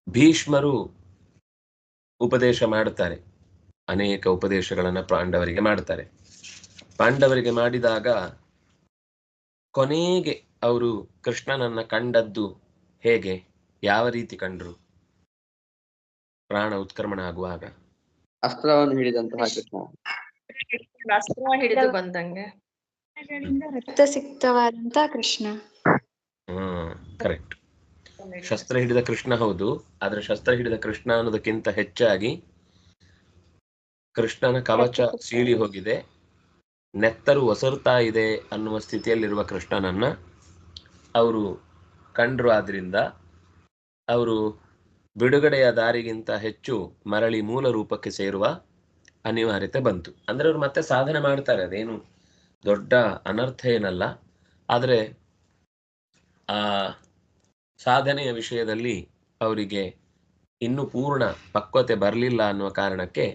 ಭೀಷ್ಮರು ಉಪದೇಶ ಮಾಡುತ್ತಾರೆ, ಅನೇಕ ಉಪದೇಶಗಳನ್ನ ಪಾಂಡವರಿಗೆ ಮಾಡ್ತಾರೆ. ಪಾಂಡವರಿಗೆ ಮಾಡಿದಾಗ ಕೊನೆಗೆ ಅವರು ಕೃಷ್ಣನನ್ನ ಕಂಡದ್ದು ಹೇಗೆ, ಯಾವ ರೀತಿ ಕಂಡ್ರು? ಪ್ರಾಣ ಉತ್ಕ್ರಮಣ ಆಗುವಾಗ ಅಸ್ತ್ರವನ್ನು ಹಿಡಿದಂತಹ ಕೃಷ್ಣ, ಅಸ್ತ್ರ ಹಿಡಿದು ಬಂದಂಗೆ ರಕ್ತಸಿಕ್ತವಾದಂತ ಕೃಷ್ಣ. ಕರೆಕ್ಟ್. ಶಸ್ತ್ರ ಹಿಡಿದ ಕೃಷ್ಣ ಹೌದು, ಆದ್ರೆ ಶಸ್ತ್ರ ಹಿಡಿದ ಕೃಷ್ಣ ಅನ್ನೋದಕ್ಕಿಂತ ಹೆಚ್ಚಾಗಿ ಕೃಷ್ಣನ ಕವಚ ಸೀಳಿ ಹೋಗಿದೆ, ನೆತ್ತರು ಒಸರ್ತಾ ಇದೆ ಅನ್ನುವ ಸ್ಥಿತಿಯಲ್ಲಿರುವ ಕೃಷ್ಣನನ್ನ ಅವರು ಕಂಡ್ರು. ಆದ್ರಿಂದ ಅವರು ಬಿಡುಗಡೆಯ ದಾರಿಗಿಂತ ಹೆಚ್ಚು ಮರಳಿ ಮೂಲ ರೂಪಕ್ಕೆ ಸೇರುವ ಅನಿವಾರ್ಯತೆ ಬಂತು. ಅಂದ್ರೆ ಅವರು ಮತ್ತೆ ಸಾಧನೆ ಮಾಡ್ತಾರೆ, ಅದೇನು ದೊಡ್ಡ ಅನರ್ಥ ಏನಲ್ಲ. ಆದರೆ ಆ ಸಾಧನೆಯ ವಿಷಯದಲ್ಲಿ ಅವರಿಗೆ ಇನ್ನೂ ಪೂರ್ಣ ಪಕ್ವತೆ ಬರಲಿಲ್ಲ ಅನ್ನುವ ಕಾರಣಕ್ಕೆ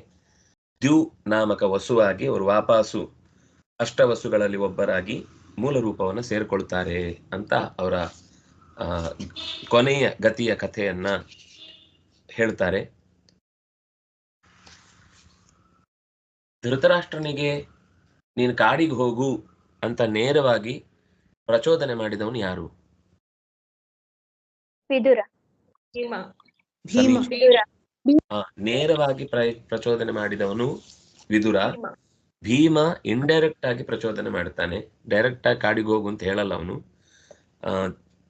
ದ್ಯು ನಾಮಕ ವಸುವಾಗಿ ಅವರು ವಾಪಸ್ಸು ಅಷ್ಟವಸುಗಳಲ್ಲಿ ಒಬ್ಬರಾಗಿ ಮೂಲ ರೂಪವನ್ನು ಸೇರ್ಕೊಳ್ತಾರೆ ಅಂತ ಅವರ ಕೊನೆಯ ಗತಿಯ ಕಥೆಯನ್ನ ಹೇಳ್ತಾರೆ. ಧೃತರಾಷ್ಟ್ರನಿಗೆ ನೀನು ಕಾಡಿಗೆ ಹೋಗು ಅಂತ ನೇರವಾಗಿ ಪ್ರಚೋದನೆ ಮಾಡಿದವನು ಯಾರು? ವಿದುರ. ನೇರವಾಗಿ ಪ್ರಚೋದನೆ ಮಾಡಿದವನು ವಿದುರ. ಭೀಮ ಇಂಡೈರೆಕ್ಟ್ ಆಗಿ ಪ್ರಚೋದನೆ ಮಾಡ್ತಾನೆ, ಡೈರೆಕ್ಟ್ ಆಗಿ ಕಾಡಿಗೆ ಹೋಗು ಅಂತ ಹೇಳಲ್ಲ ಅವನು.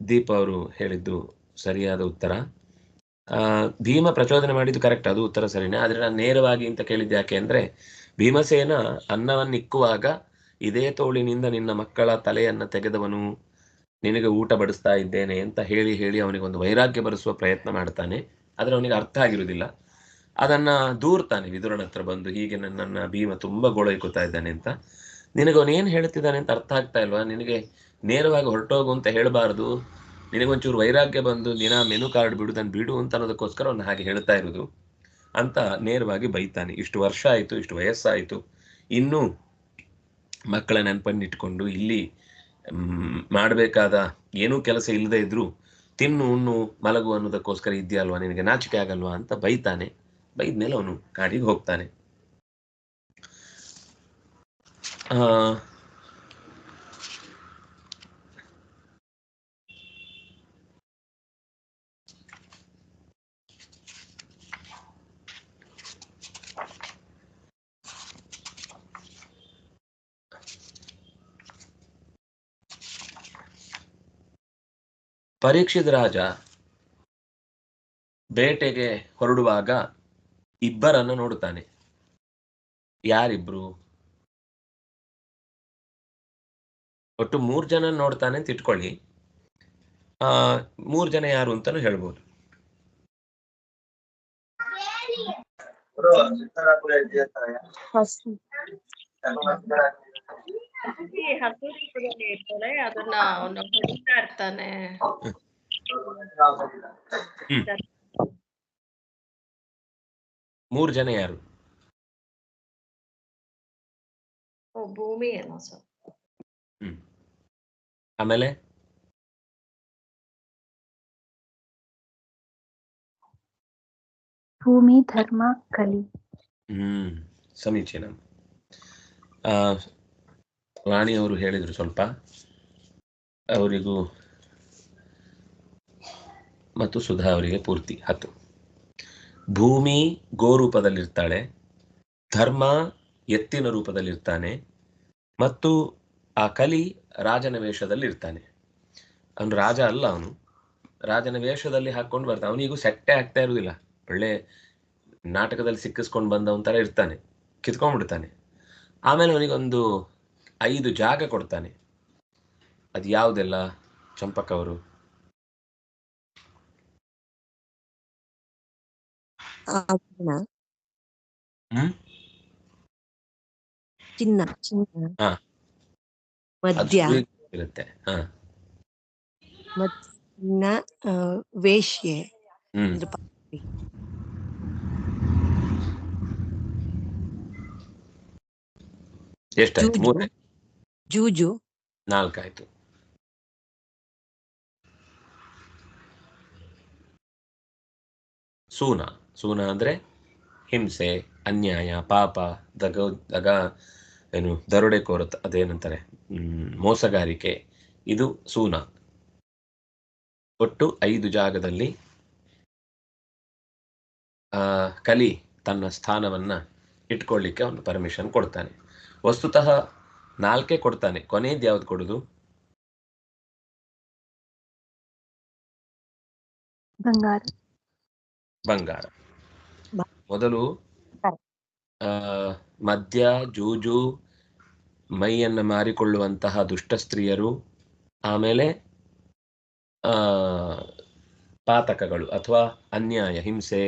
ದೀಪ್ ಅವರು ಹೇಳಿದ್ದು ಸರಿಯಾದ ಉತ್ತರ. ಭೀಮ ಪ್ರಚೋದನೆ ಮಾಡಿದ್ದು ಕರೆಕ್ಟ್, ಅದು ಉತ್ತರ ಸರಿನೇ. ಆದ್ರೆ ನಾನು ನೇರವಾಗಿ ಅಂತ ಕೇಳಿದ್ದು ಯಾಕೆ ಅಂದ್ರೆ, ಭೀಮಸೇನ ಅನ್ನವನ್ನಿಕ್ಕುವಾಗ ಇದೇ ತೋಳಿನಿಂದ ನಿನ್ನ ಮಕ್ಕಳ ತಲೆಯನ್ನ ತೆಗೆದವನು, ನಿನಗೆ ಊಟ ಬಡಿಸ್ತಾ ಇದ್ದೇನೆ ಅಂತ ಹೇಳಿ ಹೇಳಿ ಅವನಿಗೊಂದು ವೈರಾಗ್ಯ ಬರೆಸುವ ಪ್ರಯತ್ನ ಮಾಡ್ತಾನೆ. ಆದರೆ ಅವನಿಗೆ ಅರ್ಥ ಆಗಿರುವುದಿಲ್ಲ. ಅದನ್ನ ದೂರ್ತಾನೆ ವಿದುರನ ಹತ್ರ ಬಂದು, ಹೀಗೆ ನನ್ನನ್ನ ಭೀಮ ತುಂಬಾ ಗೋಳೈಕುತ್ತಾ ಇದ್ದಾನೆ ಅಂತ. ನಿನಗೆ ಅವನೇನು ಹೇಳ್ತಿದ್ದಾನೆ ಅಂತ ಅರ್ಥ ಆಗ್ತಾ ಇಲ್ವಾ? ನಿನಗೆ ನೇರವಾಗಿ ಹೊರಟೋಗು ಅಂತ ಹೇಳಬಾರ್ದು, ನಿನಗೊಂಚೂರು ವೈರಾಗ್ಯ ಬಂದು ದಿನ ಮೆನು ಕಾರ್ಡ್ ಬಿಡುದನ್ನು ಬಿಡು ಅಂತ ಅನ್ನೋದಕ್ಕೋಸ್ಕರ ಅವನು ಹಾಗೆ ಹೇಳ್ತಾ ಇರೋದು ಅಂತ ನೇರವಾಗಿ ಬೈತಾನೆ. ಇಷ್ಟು ವರ್ಷ ಆಯಿತು, ಇಷ್ಟು ವಯಸ್ಸಾಯಿತು, ಇನ್ನೂ ಮಕ್ಕಳ ನೆನಪನ್ನಿಟ್ಕೊಂಡು ಇಲ್ಲಿ ಮಾಡಬೇಕಾದ ಏನೂ ಕೆಲಸ ಇಲ್ಲದೆ ಇದ್ರು ತಿನ್ನು ಉಣ್ಣು ಮಲಗು ಅನ್ನೋದಕ್ಕೋಸ್ಕರ ಇದೆಯಲ್ವಾ, ನಿನಗೆ ನಾಚಿಕೆ ಆಗಲ್ವಾ ಅಂತ ಬೈತಾನೆ. ಬೈದ್ಮೇಲೆ ಅವನು ಕಾಡಿಗೆ ಹೋಗ್ತಾನೆ. ಪರೀಕ್ಷಿತ ರಾಜ ಬೇಟೆಗೆ ಹೊರಡುವಾಗ ಇಬ್ಬರನ್ನು ನೋಡುತ್ತಾನೆ. ಯಾರಿಬ್ರು? ಒಟ್ಟು 3 ಜನ ನೋಡ್ತಾನೆ ಅಂತ ಇಟ್ಕೊಳ್ಳಿ. 3 ಜನ ಯಾರು ಅಂತಾನು ಹೇಳ್ಬೋದು. ಇರ್ತಾನೆ, ಅದನ್ನ ಅವನು ಹೊಡಿತಾ ಇರ್ತಾನೆ. 3 ಜನ ಯಾರು? ಭೂಮಿ ಏನೋ ಸರ್. ಆಮೇಲೆ ಭೂಮಿ, ಧರ್ಮ, ಕಲಿ. ಸಮೀಚೀನ. ರಾಣಿಯವರು ಹೇಳಿದ್ರು ಸ್ವಲ್ಪ, ಅವರಿಗೂ ಮತ್ತು ಸುಧಾ ಅವರಿಗೆ ಪೂರ್ತಿ 10. ಭೂಮಿ ಗೋರೂಪದಲ್ಲಿರ್ತಾಳೆ, ಧರ್ಮ ಎತ್ತಿನ ರೂಪದಲ್ಲಿರ್ತಾನೆ, ಮತ್ತು ಆ ಕಲಿ ರಾಜನ ವೇಷದಲ್ಲಿರ್ತಾನೆ. ಅವನು ರಾಜ ಅಲ್ಲ, ಅವನು ರಾಜನ ವೇಷದಲ್ಲಿ ಹಾಕೊಂಡು ಬರ್ತಾನೆ. ಅವನಿಗೂ ಸೆಟ್ಟೆ ಆಗ್ತಾ ಇರುವುದಿಲ್ಲ, ಒಳ್ಳೆ ನಾಟಕದಲ್ಲಿ ಸಿಕ್ಕಿಸ್ಕೊಂಡು ಬಂದವನ ಥರ ಇರ್ತಾನೆ, ಕಿತ್ಕೊಂಡ್ಬಿಡ್ತಾನೆ. ಆಮೇಲೆ ಅವನಿಗೊಂದು 5 ಜಾಗ ಕೊಡ್ತಾನೆ. ಅದು ಯಾವುದೆಲ್ಲ ಚಂಪಕ್ ಅವರು? ಚಿನ್ನ, ಮದ್ಯ ಇರುತ್ತೆ. ಚಿನ್ನ, ವೇಶ್ಯೆ, ಎಷ್ಟಾಯ್ತು? 3 ಜೂಜು, 4 ಆಯ್ತು. ಸೂನ. ಸೂನ ಅಂದ್ರೆ ಹಿಂಸೆ, ಅನ್ಯಾಯ, ಪಾಪ, ದಗ ಏನು ದರೋಡೆಕೋರ, ಅದೇನಂತಾರೆ, ಮೋಸಗಾರಿಕೆ, ಇದು ಸೂನ. ಒಟ್ಟು 5 ಜಾಗದಲ್ಲಿ ಕಲಿ ತನ್ನ ಸ್ಥಾನವನ್ನ ಇಟ್ಕೊಳ್ಳಿಕ್ಕೆ ಅವನು ಪರ್ಮಿಷನ್ ಕೊಡ್ತಾನೆ. ವಸ್ತುತಃ 4 ಕೊಡ್ತಾನೆ. ಕೊನೆಯದು ಯಾವ್ದು ಕೊಡುದು? ಬಂಗಾರ. ಮೊದಲು ಮದ್ಯ, ಜೂಜು, ಮೈಯನ್ನು ಮಾರಿಕೊಳ್ಳುವಂತಹ ದುಷ್ಟ ಸ್ತ್ರೀಯರು, ಆಮೇಲೆ ಪಾತಕಗಳು ಅಥವಾ ಅನ್ಯಾಯ, ಹಿಂಸೆ,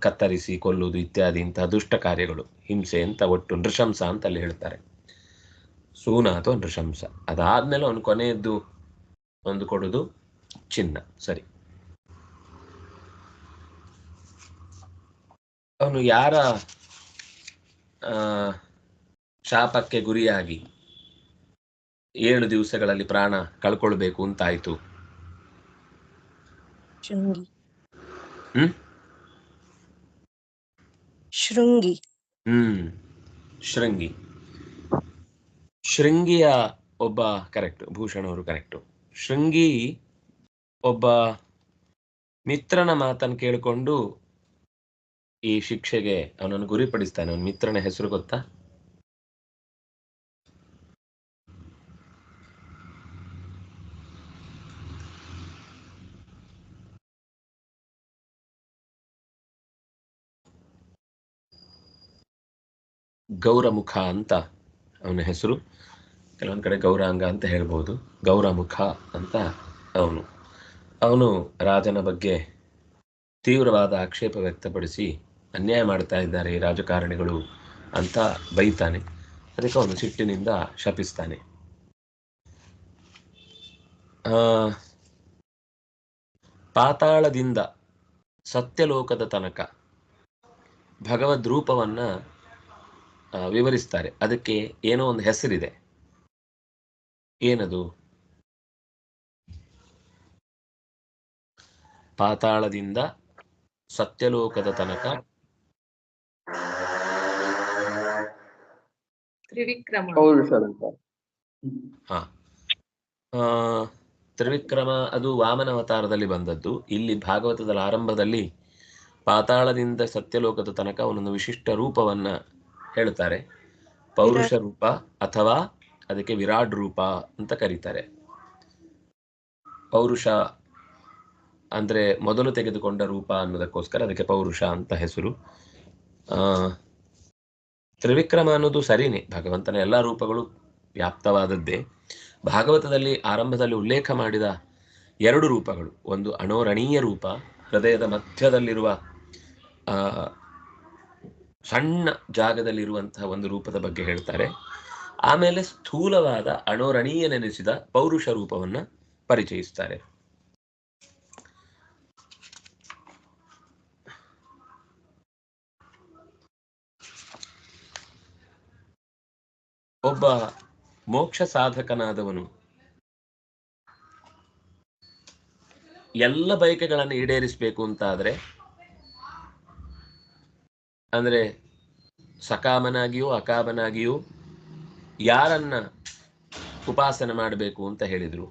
ಕತ್ತರಿಸಿ ಕೊಲ್ಲುವುದು ಇತ್ಯಾದಿ ಇಂತಹ ದುಷ್ಟ ಕಾರ್ಯಗಳು, ಹಿಂಸೆ ಅಂತ ಒಟ್ಟು ನೃಶಂಸ ಅಂತ ಅಲ್ಲಿ ಹೇಳ್ತಾರೆ. ಸೂನ ಅಥವಾ ನೃಶಂಸ. ಅದಾದ್ಮೇಲೆ ಅವನು ಕೊನೆಯದ್ದು ಒಂದು ಕೊಡುದು ಚಿನ್ನ. ಸರಿ, ಅವನು ಯಾರ ಶಾಪಕ್ಕೆ ಗುರಿಯಾಗಿ 7 ದಿವಸಗಳಲ್ಲಿ ಪ್ರಾಣ ಕಳ್ಕೊಳ್ಬೇಕು ಅಂತಾಯ್ತು? ಶೃಂಗಿ. ಶೃಂಗಿ. ಶೃಂಗಿಯ ಒಬ್ಬ, ಕರೆಕ್ಟ್, ಭೂಷಣ್ ಅವರು ಕರೆಕ್ಟು. ಶೃಂಗಿ ಒಬ್ಬ ಮಿತ್ರನ ಮಾತನ್ನು ಕೇಳಿಕೊಂಡು ಈ ಶಿಕ್ಷೆಗೆ ಅವನನ್ನು ಗುರಿಪಡಿಸ್ತಾನೆ. ಅವನ ಮಿತ್ರನ ಹೆಸರು ಗೊತ್ತಾ? ಗೌರಮುಖ ಅಂತ ಅವನ ಹೆಸರು. ಕೆಲವೊಂದು ಕಡೆ ಗೌರಾಂಗ ಅಂತ ಹೇಳ್ಬೋದು. ಗೌರಮುಖ ಅಂತ ಅವನು ರಾಜನ ಬಗ್ಗೆ ತೀವ್ರವಾದ ಆಕ್ಷೇಪ ವ್ಯಕ್ತಪಡಿಸಿ ಅನ್ಯಾಯ ಮಾಡ್ತಾ ಇದ್ದಾರೆ ಈ ರಾಜಕಾರಣಿಗಳು ಅಂತ ಬೈತಾನೆ. ಅದಕ್ಕೆ ಅವನು ಸಿಟ್ಟಿನಿಂದ ಶಪಿಸ್ತಾನೆ. ಪಾತಾಳದಿಂದ ಸತ್ಯಲೋಕದ ತನಕ ಭಗವದ್ ರೂಪವನ್ನ ವಿವರಿಸ್ತಾರೆ. ಅದಕ್ಕೆ ಏನೋ ಒಂದು ಹೆಸರಿದೆ. ಏನದು? ಪಾತಾಳದಿಂದ ಸತ್ಯಲೋಕದ ತನಕ ತ್ರಿವಿಕ್ರಮ. ಹಾ, ತ್ರಿವಿಕ್ರಮ ಅದು ವಾಮನ ಅವತಾರದಲ್ಲಿ ಬಂದದ್ದು. ಇಲ್ಲಿ ಭಾಗವತದ ಆರಂಭದಲ್ಲಿ ಪಾತಾಳದಿಂದ ಸತ್ಯಲೋಕದ ತನಕ ಅವನೊಂದು ವಿಶಿಷ್ಟ ರೂಪವನ್ನ ಹೇಳ್ತಾರೆ. ಪೌರುಷ ರೂಪ ಅಥವಾ ಅದಕ್ಕೆ ವಿರಾಟ್ ರೂಪ ಅಂತ ಕರೀತಾರೆ. ಪೌರುಷ ಅಂದ್ರೆ ಮೊದಲು ತೆಗೆದುಕೊಂಡ ರೂಪ ಅನ್ನೋದಕ್ಕೋಸ್ಕರ ಅದಕ್ಕೆ ಪೌರುಷ ಅಂತ ಹೆಸರು. ತ್ರಿವಿಕ್ರಮ ಅನ್ನೋದು ಸರಿನೇ, ಭಗವಂತನ ಎಲ್ಲ ರೂಪಗಳು ವ್ಯಾಪ್ತವಾದದ್ದೇ. ಭಾಗವತದಲ್ಲಿ ಆರಂಭದಲ್ಲಿ ಉಲ್ಲೇಖ ಮಾಡಿದ 2 ರೂಪಗಳು, ಒಂದು ಅಣೋರಣೀಯ ರೂಪ, ಹೃದಯದ ಮಧ್ಯದಲ್ಲಿರುವ ಸಣ್ಣ ಜಾಗದಲ್ಲಿರುವಂತಹ ಒಂದು ರೂಪದ ಬಗ್ಗೆ ಹೇಳ್ತಾರೆ. ಆಮೇಲೆ ಸ್ಥೂಲವಾದ ಅಣೋರಣೀಯನೆನಿಸಿದ ಪೌರುಷ ರೂಪವನ್ನ ಪರಿಚಯಿಸ್ತಾರೆ. ಒಬ್ಬ ಮೋಕ್ಷ ಸಾಧಕನಾದವನು ಎಲ್ಲ ಬಯಕೆಗಳನ್ನು ಈಡೇರಿಸಬೇಕು ಅಂತ ಆದ್ರೆ, ಅಂದ್ರೆ ಸಕಾಮನಾಗಿಯೂ ಅಕಾಮನಾಗಿಯೂ ಯಾರನ್ನ ಉಪಾಸನೆ ಮಾಡಬೇಕು ಅಂತ ಹೇಳಿದ್ರು?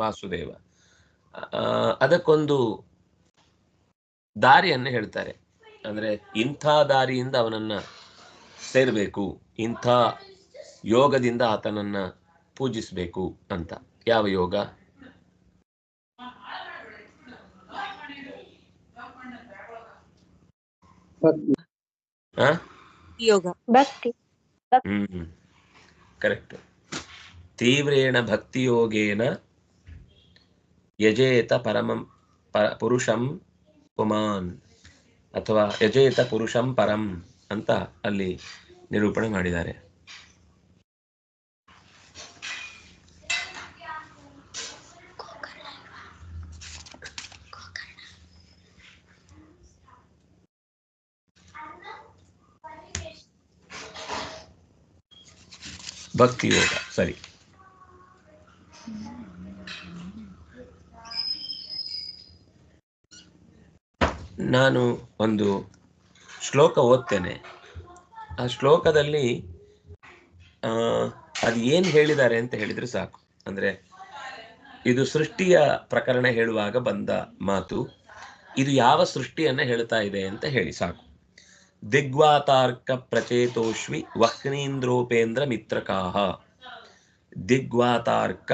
ವಾಸುದೇವ. ಅದಕ್ಕೊಂದು ದಾರಿಯನ್ನು ಹೇಳ್ತಾರೆ. ಅಂದ್ರೆ ಇಂಥ ದಾರಿಯಿಂದ ಅವನನ್ನ ಸೇರ್ಬೇಕು, ಇಂಥ ಯೋಗದಿಂದ ಆತನನ್ನ ಪೂಜಿಸಬೇಕು ಅಂತ. ಯಾವ ಯೋಗ? ಯೋಗ, ಭಕ್ತಿ. ಕರೆಕ್ಟ್. ತೀವ್ರೇಣ ಭಕ್ತಿ ಯೋಗೇನ ಯಜೇತ ಪರಮಂ ಪುರುಷಂ ಪುಮಾನ್ ಅಥವಾ ಯಜೇತ ಪುರುಷಂ ಪರಂ ಅಂತ ಅಲ್ಲಿ ನಿರೂಪಣೆ ಮಾಡಿದ್ದಾರೆ. ಭಕ್ತಿ ಯೋಗ ಸರಿ. ನಾನು ಒಂದು ಶ್ಲೋಕ ಓದ್ತೇನೆ. ಆ ಶ್ಲೋಕದಲ್ಲಿ ಅದು ಏನು ಹೇಳಿದ್ದಾರೆ ಅಂತ ಹೇಳಿದ್ರೆ ಸಾಕು. ಅಂದ್ರೆ ಇದು ಸೃಷ್ಟಿಯ ಪ್ರಕರಣ ಹೇಳುವಾಗ ಬಂದ ಮಾತು. ಇದು ಯಾವ ಸೃಷ್ಟಿಯನ್ನ ಹೇಳ್ತಾ ಇದೆ ಅಂತ ಹೇಳಿ ಸಾಕು. ದಿಗ್ವಾತಾರ್ಕ ಪ್ರಚೇತೋಶ್ವಿ ವಹ್ನೀಂದ್ರೋಪೇಂದ್ರ ಮಿತ್ರಕಾಹ. ದಿಗ್ವಾತಾರ್ಕ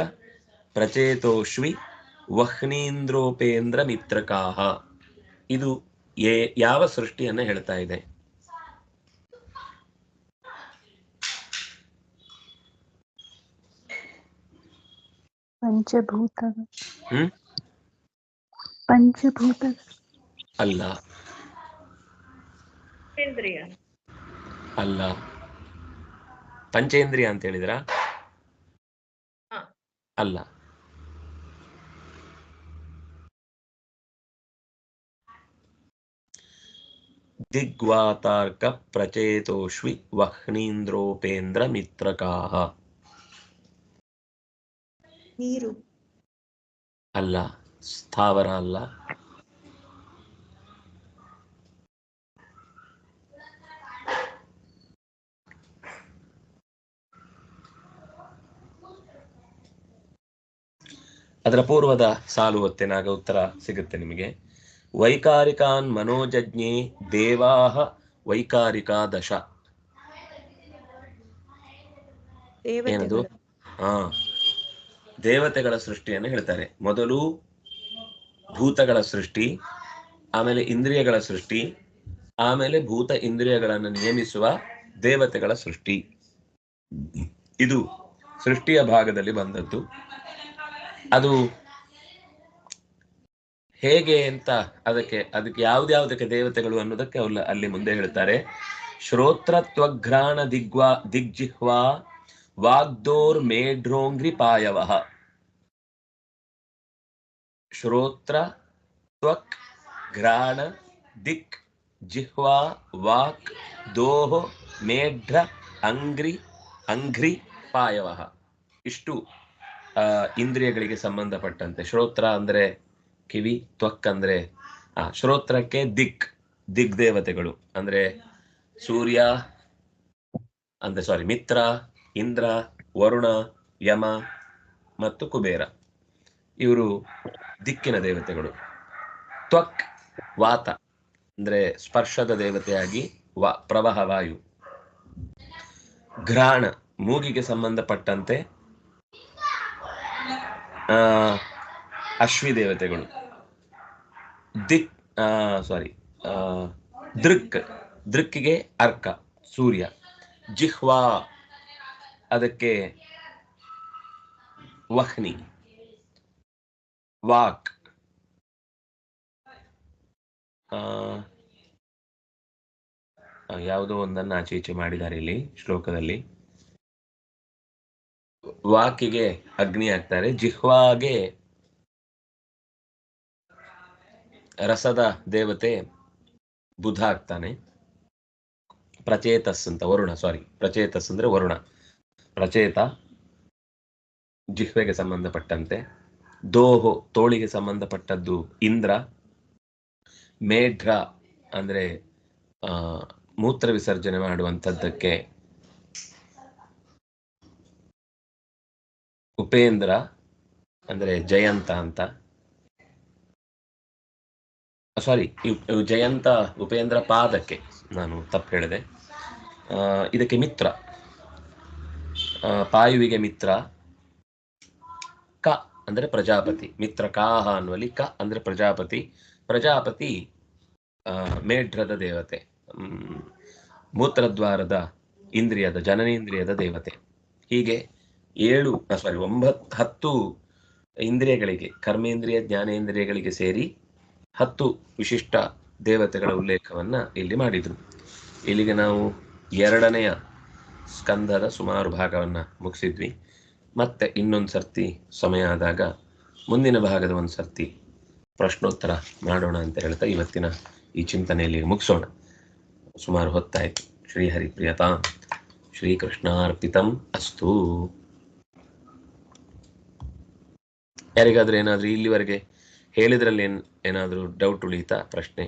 ಪ್ರಚೇತೋಶ್ವಿ ವಹ್ನೀಂದ್ರೋಪೇಂದ್ರ ಮಿತ್ರಕಾಹ. ಇದು ಯಾವ ಸೃಷ್ಟಿಯನ್ನ ಹೇಳ್ತಾ ಇದೆ? ಪಂಚಭೂತ ಅಲ್ಲ, ಅಲ್ಲ. ಪಂಚೇಂದ್ರಿಯ ಅಂತ ಹೇಳಿದ್ರ? ಅಲ್ಲ. ದಿಗ್ವಾತಾರ್ಕ ಪ್ರಚೇತೋಶ್ವಿ ವಹ್ನೀಂದ್ರೋಪೇಂದ್ರ ಮಿತ್ರಕಾಹ. ನೀರು ಅಲ್ಲ, ಸ್ಥಾವರ ಅಲ್ಲ. ಅದರ ಪೂರ್ವದ ಸಾಲು ಒತ್ತೇನಾಗ ಉತ್ತರ ಸಿಗುತ್ತೆ ನಿಮಗೆ. ವೈಕಾರಿಕಾನ್ ಮನೋಜಜ್ಞೆ ದೇವಾಹ ವೈಕಾರಿಕಾ ದಶ. ಏನದು? ದೇವತೆಗಳ ಸೃಷ್ಟಿಯನ್ನು ಹೇಳ್ತಾರೆ. ಮೊದಲು ಭೂತಗಳ ಸೃಷ್ಟಿ, ಆಮೇಲೆ ಇಂದ್ರಿಯಗಳ ಸೃಷ್ಟಿ, ಆಮೇಲೆ ಭೂತ ಇಂದ್ರಿಯಗಳನ್ನು ನಿಯಮಿಸುವ ದೇವತೆಗಳ ಸೃಷ್ಟಿ. ಇದು ಸೃಷ್ಟಿಯ ಭಾಗದಲ್ಲಿ ಬಂದದ್ದು. ಅದು ಹೇಗೆ ಅಂತ ಅದಕ್ಕೆ ಯಾವ್ದ್ಯಾವ್ದಕ್ಕೆ ದೇವತೆಗಳು ಅನ್ನೋದಕ್ಕೆ ಅಲ್ಲಿ ಮುಂದೆ ಹೇಳ್ತಾರೆ. ಶ್ರೋತ್ರ ತ್ವಘ್ರಾಣ ದಿಗ್ಜಿಹ್ವಾ ವಾಗ್ದೋರ್ ಮೇಢ್ರೋಂಗ್ರಿ ಪಾಯವಃ. ಶ್ರೋತ್ರ ತ್ವಕ್ ಘ್ರಾಣ ದಿಕ್ ಜಿಹ್ವಾ ವಾಕ್ ದೋಹೋ ಮೇಢ್ರ ಅಂಘ್ರಿ ಪಾಯವಃ. ಇಷ್ಟು ಇಂದ್ರಿಯಗಳಿಗೆ ಸಂಬಂಧಪಟ್ಟಂತೆ. ಶ್ರೋತ್ರ ಅಂದ್ರೆ ಕಿವಿ, ತ್ವಕ್ ಅಂದ್ರೆ ಶ್ರೋತ್ರಕ್ಕೆ ದಿಗ್ದೇವತೆಗಳು ಅಂದ್ರೆ ಸೂರ್ಯ ಅಂದ್ರೆ ಮಿತ್ರ, ಇಂದ್ರ, ವರುಣ, ಯಮ ಮತ್ತು ಕುಬೇರ. ಇವರು ದಿಕ್ಕಿನ ದೇವತೆಗಳು. ತ್ವಕ್ ವಾತ ಅಂದ್ರೆ ಸ್ಪರ್ಶದ ದೇವತೆಯಾಗಿ ಪ್ರವಾಹ ವಾಯು. ಘ್ರಾಣ ಮೂಗಿಗೆ ಸಂಬಂಧಪಟ್ಟಂತೆ ಅಶ್ವಿ ದೇವತೆಗಳು. ದೃಕ್ಕಿಗೆ ಅರ್ಕ ಸೂರ್ಯ. ಜಿಹ್ವಾ ಅದಕ್ಕೆ ವಹ್ನಿ. ವಾಕ್ ಯಾವುದೋ ಒಂದನ್ನು ಆಚೆ ಈಚೆ ಮಾಡಿದ್ದಾರೆ ಇಲ್ಲಿ ಶ್ಲೋಕದಲ್ಲಿ. ವಾಕಿಗೆ ಅಗ್ನಿ ಆಗ್ತಾರೆ. ಜಿಹ್ವಾಗೆ ರಸದ ದೇವತೆ ಬುಧ ಆಗ್ತಾನೆ. ಪ್ರಚೇತಸ್ ಅಂತ ವರುಣ, ಪ್ರಚೇತಸ್ ಅಂದ್ರೆ ವರುಣ. ಪ್ರಚೇತ ಜಿಹ್ವೆಗೆ ಸಂಬಂಧಪಟ್ಟಂತೆ. ದೋಹೋ ತೋಳಿಗೆ ಸಂಬಂಧಪಟ್ಟದ್ದು ಇಂದ್ರ. ಮೇಢ್ರ ಅಂದ್ರೆ ಮೂತ್ರ ವಿಸರ್ಜನೆ ಮಾಡುವಂಥದ್ದಕ್ಕೆ ಉಪೇಂದ್ರ ಅಂದ್ರೆ ಜಯಂತ ಅಂತ. ಜಯಂತ ಉಪೇಂದ್ರ ಪಾದಕ್ಕೆ, ನಾನು ತಪ್ಪು ಹೇಳಿದೆ. ಇದಕ್ಕೆ ಮಿತ್ರ, ಪಾಯುವಿಗೆ ಮಿತ್ರ. ಕ ಅಂದ್ರೆ ಪ್ರಜಾಪತಿ. ಮಿತ್ರ ಕಾಹ ಅನ್ನುವಲ್ಲಿ ಕ ಅಂದ್ರೆ ಪ್ರಜಾಪತಿ. ಪ್ರಜಾಪತಿ ಮೇಢ್ರದ ದೇವತೆ, ಮೂತ್ರದ್ವಾರದ ಇಂದ್ರಿಯದ ಜನನೇಂದ್ರಿಯದ ದೇವತೆ. ಹೀಗೆ 10 ಇಂದ್ರಿಯಗಳಿಗೆ, ಕರ್ಮೇಂದ್ರಿಯ ಜ್ಞಾನೇಂದ್ರಿಯಗಳಿಗೆ ಸೇರಿ 10 ವಿಶಿಷ್ಟ ದೇವತೆಗಳ ಉಲ್ಲೇಖವನ್ನ ಇಲ್ಲಿ ಮಾಡಿದ್ರು. ಇಲ್ಲಿಗೆ ನಾವು 2ನೆಯ ಸ್ಕಂದದ ಸುಮಾರು ಭಾಗವನ್ನ ಮುಗಿಸಿದ್ವಿ. ಮತ್ತೆ ಇನ್ನೊಂದು ಸರ್ತಿ ಸಮಯ ಆದಾಗ ಮುಂದಿನ ಭಾಗದ ಒಂದು ಸರ್ತಿ ಪ್ರಶ್ನೋತ್ತರ ಮಾಡೋಣ ಅಂತ ಹೇಳ್ತಾ ಇವತ್ತಿನ ಈ ಚಿಂತನೆಯಲ್ಲಿ ಮುಗಿಸೋಣ. ಸುಮಾರು ಹೊತ್ತಾಯ್ತು. ಶ್ರೀಹರಿ ಪ್ರಿಯತಾ ಶ್ರೀಕೃಷ್ಣಾರ್ಪಿತಂ ಅಸ್ತು. ಯಾರಿಗಾದ್ರೂ ಏನಾದ್ರೂ ಇಲ್ಲಿವರೆಗೆ ಹೇಳಿದ್ರಲ್ಲಿ ಏನಾದ್ರೂ ಡೌಟ್ ಉಳಿತಾ, ಪ್ರಶ್ನೆ?